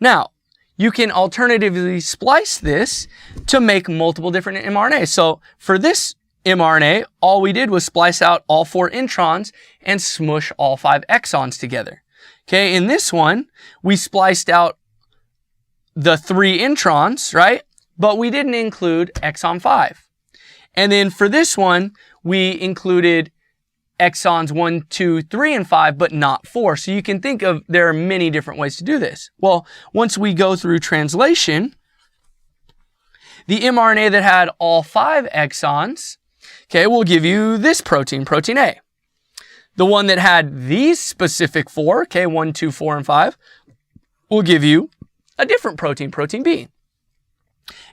Now, you can alternatively splice this to make multiple different mRNAs. So for this mRNA, all we did was splice out all 4 introns and smush all 5 exons together. Okay, in this one, we spliced out the 3 introns, right? But we didn't include exon 5. And then for this one, we included exons 1, 2, 3, and 5, but not 4. So you can think of, there are many different ways to do this. Well, once we go through translation, the mRNA that had all 5 exons, okay, will give you this protein, protein A. The one that had these specific 4, okay, 1, 2, 4, and 5, will give you a different protein, protein B.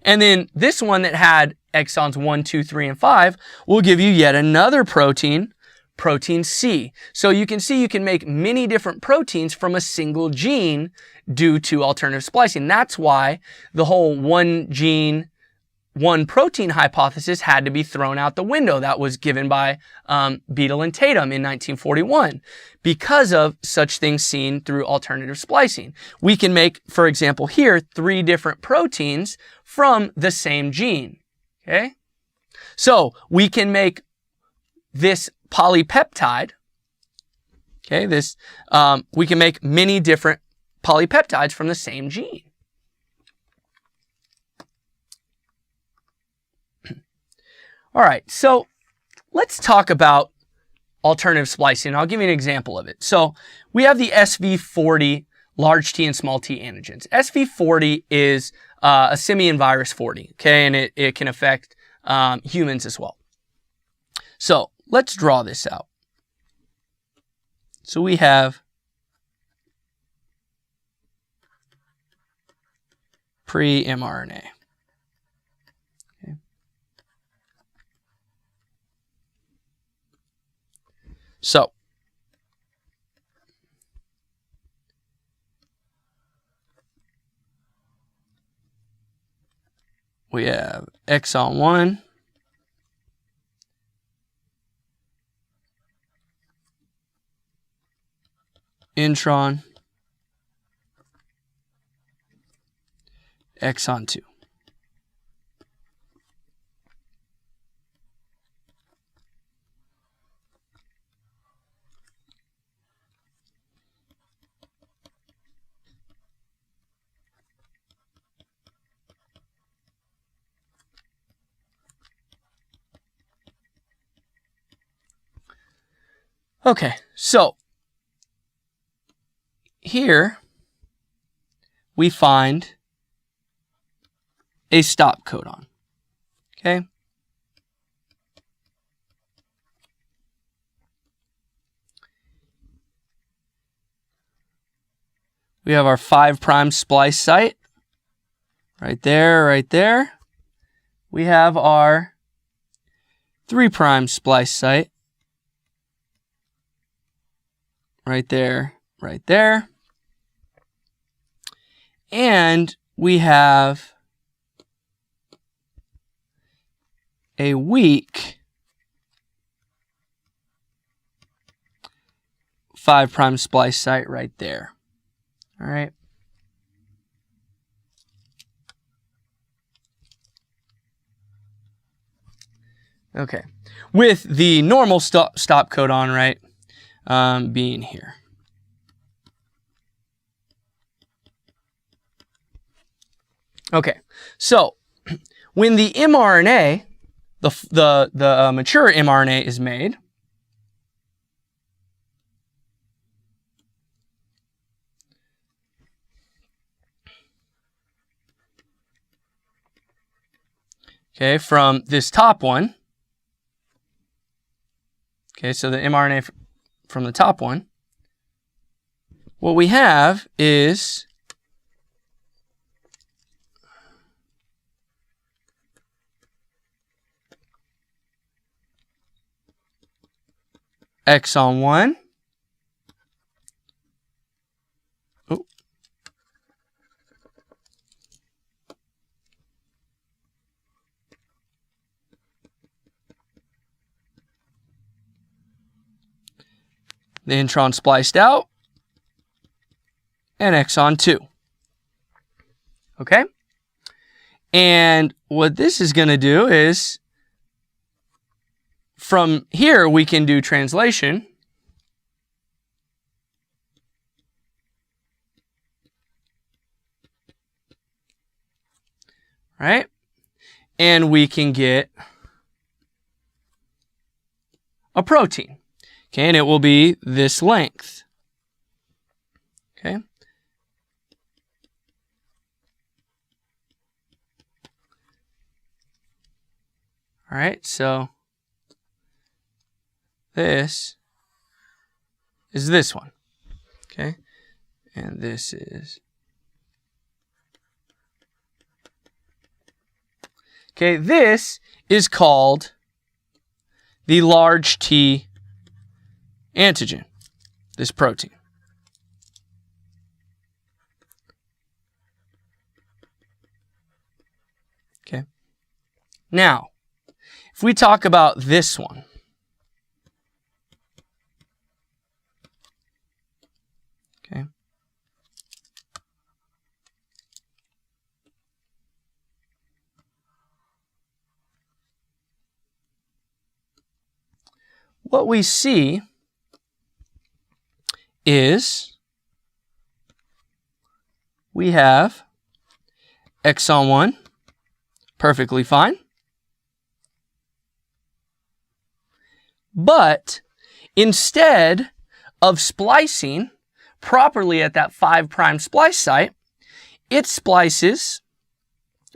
And then this one that had exons 1, 2, 3, and 5 will give you yet another protein, protein C. So you can see you can make many different proteins from a single gene due to alternative splicing. That's why the whole one gene, one protein hypothesis had to be thrown out the window. That was given by Beadle and Tatum in 1941 because of such things seen through alternative splicing. We can make, for example, here 3 different proteins from the same gene. Okay, so we can make this polypeptide. Okay, we can make many different polypeptides from the same gene. All right, so let's talk about alternative splicing. I'll give you an example of it. So we have the SV40 large T and small t antigens. SV40 is a simian virus 40, okay, and it can affect humans as well. So let's draw this out. So we have pre-mRNA. So we have exon 1, intron, exon 2. Okay, so here we find a stop codon. Okay. We have our 5' splice site right there, right there. We have our 3' splice site right there, right there. And we have a weak 5' splice site right there. All right. Okay. With the normal stop codon, right, being here. Okay. So when the mRNA, the mature mRNA is made, okay, from this top one. Okay, so the mRNA from the top one. What we have is exon 1. Oh. The intron spliced out, and exon 2. Okay? And what this is going to do is, from here we can do translation. Right? And we can get a protein. Okay, and it will be this length. Okay. All right, so this is this one. Okay, and this is. Okay, this is called the large T antigen, this protein. Okay. Now, if we talk about this one, okay. What we see is we have exon 1, perfectly fine. But instead of splicing properly at that 5' splice site, it splices,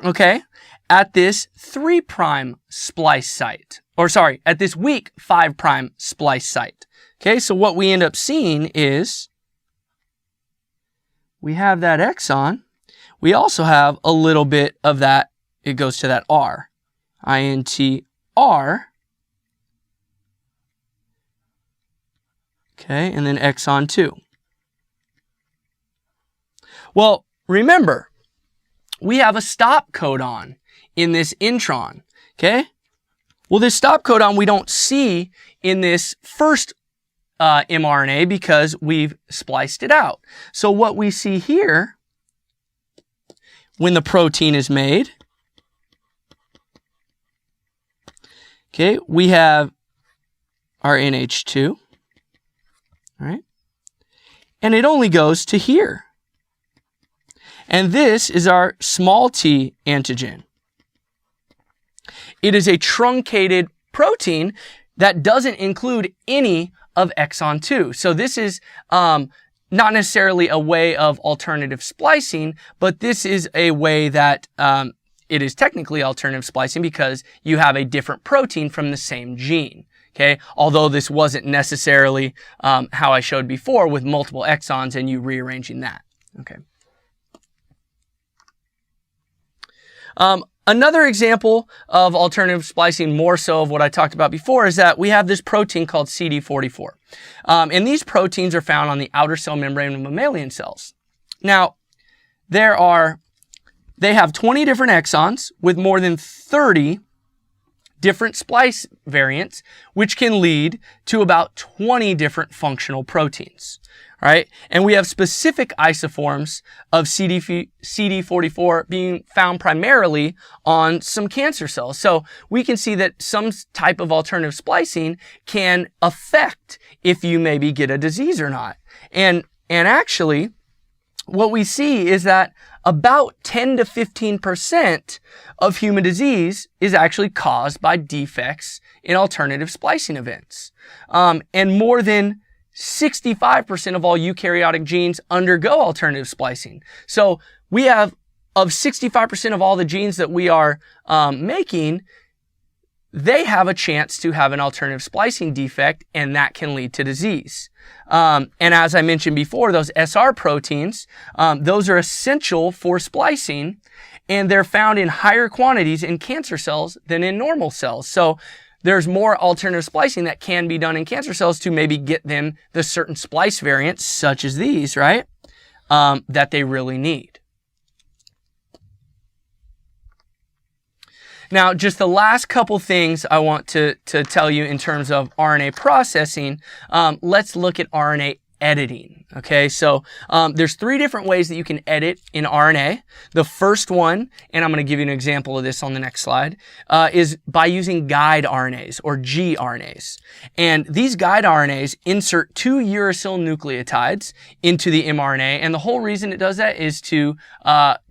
okay, at this 3' splice site. Or sorry, at this weak 5' splice site. Okay, so what we end up seeing is we have that exon. We also have a little bit of that, it goes to that R. INTR. Okay, and then exon 2. Well, remember, we have a stop codon in this intron. Okay? Well, this stop codon we don't see in this first mRNA because we've spliced it out. So what we see here, when the protein is made, okay, we have our NH2, all right? And it only goes to here. And this is our small t antigen. It is a truncated protein that doesn't include any of exon 2. So this is not necessarily a way of alternative splicing, but this is a way that it is technically alternative splicing because you have a different protein from the same gene. Okay, although this wasn't necessarily how I showed before with multiple exons and you rearranging that. Okay. Another example of alternative splicing, more so of what I talked about before, is that we have this protein called CD44. And these proteins are found on the outer cell membrane of mammalian cells. Now, they have 20 different exons with more than 30 different splice variants, which can lead to about 20 different functional proteins, right? And we have specific isoforms of CD44 being found primarily on some cancer cells. So we can see that some type of alternative splicing can affect if you maybe get a disease or not. And actually, what we see is that about 10 to 15% of human disease is actually caused by defects in alternative splicing events. And more than 65% of all eukaryotic genes undergo alternative splicing. So we have, of 65% of all the genes that we are making, they have a chance to have an alternative splicing defect, and that can lead to disease. And as I mentioned before, those SR proteins, those are essential for splicing, and they're found in higher quantities in cancer cells than in normal cells. So there's more alternative splicing that can be done in cancer cells to maybe get them the certain splice variants, such as these, right, that they really need. Now, just the last couple things I want to tell you in terms of RNA processing, let's look at RNA editing. Okay, so there's 3 different ways that you can edit in RNA. The first one, and I'm going to give you an example of this on the next slide, is by using guide RNAs or gRNAs. And these guide RNAs insert 2 uracil nucleotides into the mRNA, and the whole reason it does that is to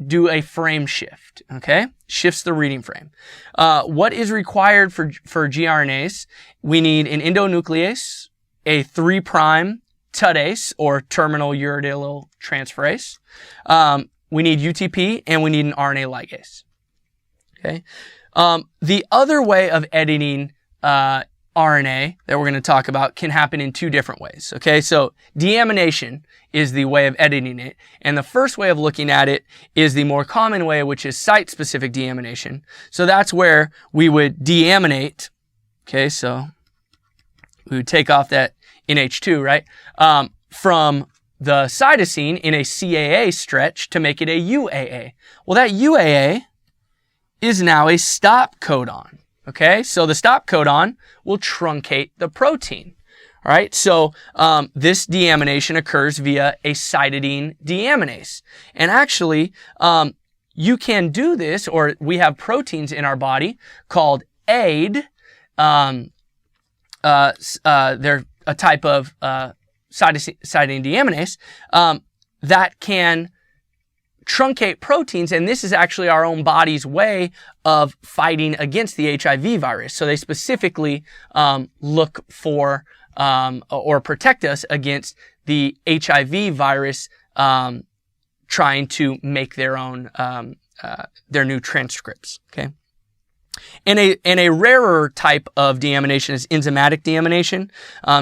do a frame shift. Okay, shifts the reading frame. What is required for gRNAs? We need an endonuclease, a 3' TUDase, or terminal uridyl transferase. We need UTP, and we need an RNA ligase. Okay. The other way of editing RNA that we're going to talk about can happen in 2 different ways. Okay, so deamination is the way of editing it, and the first way of looking at it is the more common way, which is site-specific deamination. So that's where we would deaminate. Okay, so we would take off that NH2, right, from the cytosine in a CAA stretch to make it a UAA. Well, that UAA is now a stop codon. Okay, so the stop codon will truncate the protein. All right, so this deamination occurs via a cytidine deaminase. And actually, you can do this, or we have proteins in our body called AID. They're a type of cytidine deaminase that can truncate proteins, and this is actually our own body's way of fighting against the HIV virus. So they specifically look for or protect us against the HIV virus trying to make their own their new transcripts. Okay. And a rarer type of deamination is enzymatic deamination.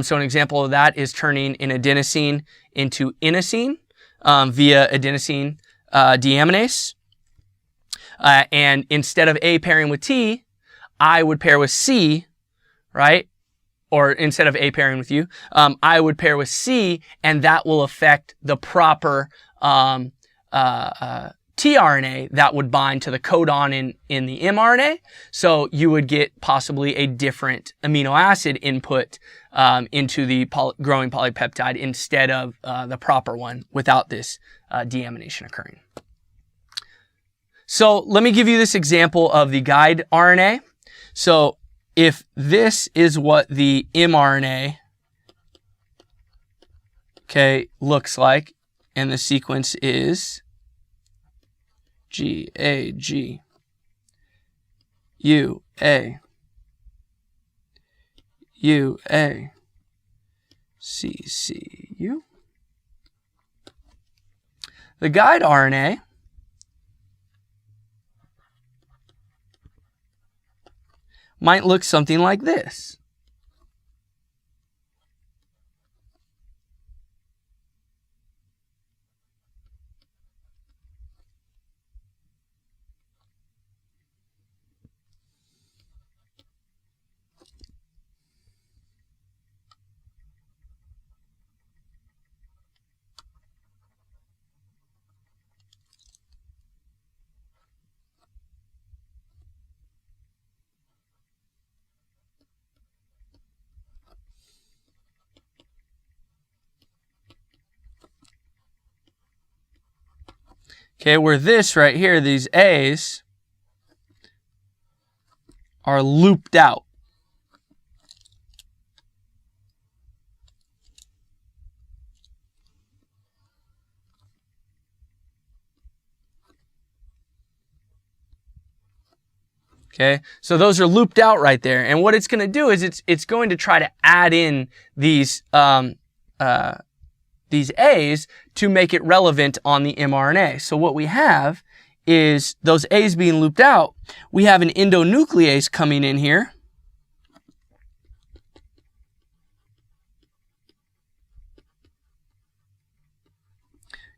So an example of that is turning an adenosine into inosine via adenosine deaminase. And instead of A pairing with T, I would pair with C, right? Or instead of A pairing with U, I would pair with C, and that will affect the proper tRNA that would bind to the codon in the mRNA. So you would get possibly a different amino acid input into the growing polypeptide instead of the proper one without this deamination occurring. So let me give you this example of the guide RNA. So if this is what the mRNA, okay, looks like, and the sequence is G, A, G, U, A, U, A, C, C, U. The guide RNA might look something like this. Okay, where this right here, these A's are looped out. Okay, so those are looped out right there. And what it's going to do is it's going to try to add in these A's to make it relevant on the mRNA. So what we have is those A's being looped out. We have an endonuclease coming in here.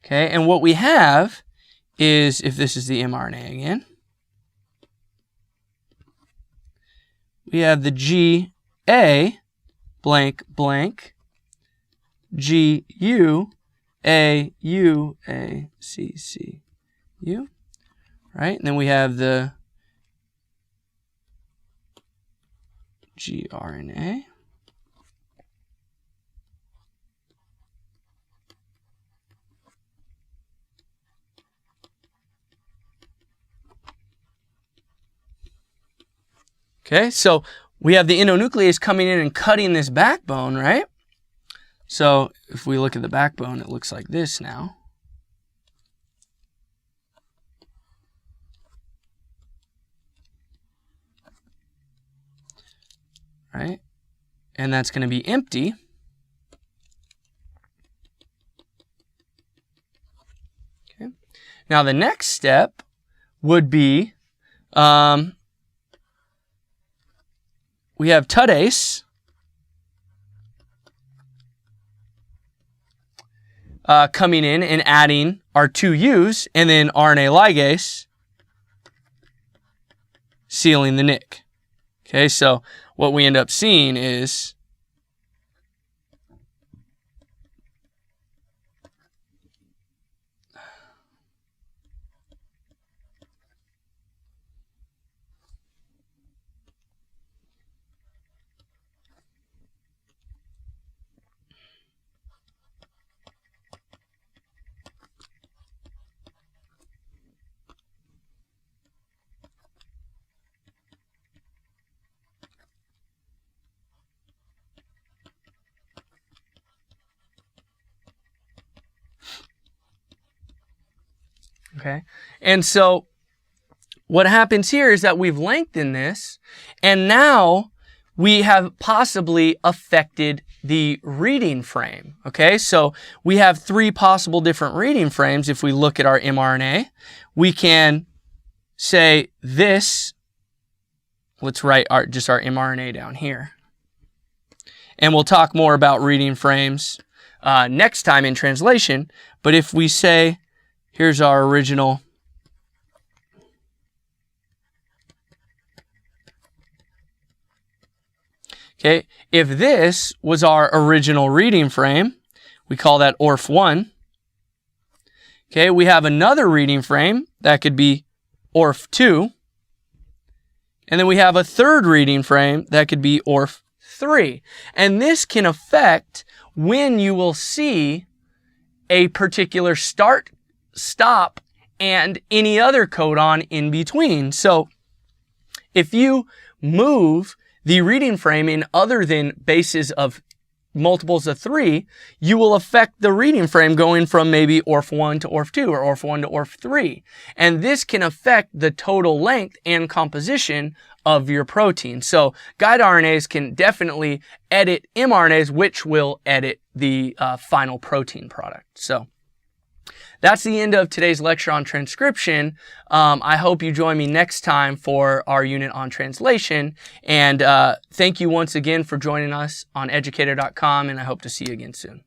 Okay, and what we have is, if this is the mRNA again, we have the GA blank blank GU AU ACCU, right? And then we have the gRNA. Okay, so we have the endonuclease coming in and cutting this backbone, right? So if we look at the backbone, it looks like this now. Right? And that's going to be empty. Okay. Now the next step would be we have tutase coming in and adding our two U's, and then RNA ligase sealing the nick. Okay, so what we end up seeing is okay, and so what happens here is that we've lengthened this, and now we have possibly affected the reading frame. Okay, so we have three possible different reading frames. If we look at our mRNA, we can say this. Let's write just our mRNA down here. And we'll talk more about reading frames next time in translation. But if we say, here's our original okay, if this was our original reading frame, we call that ORF1. Okay, we have another reading frame that could be ORF2. And then we have a third reading frame that could be ORF3. And this can affect when you will see a particular start, stop, and any other codon in between. So if you move the reading frame in other than bases of multiples of 3, you will affect the reading frame going from maybe ORF1 to ORF2 or ORF1 to ORF3. And this can affect the total length and composition of your protein. So guide RNAs can definitely edit mRNAs, which will edit the final protein product. So that's the end of today's lecture on transcription. I hope you join me next time for our unit on translation. And thank you once again for joining us on educator.com, and I hope to see you again soon.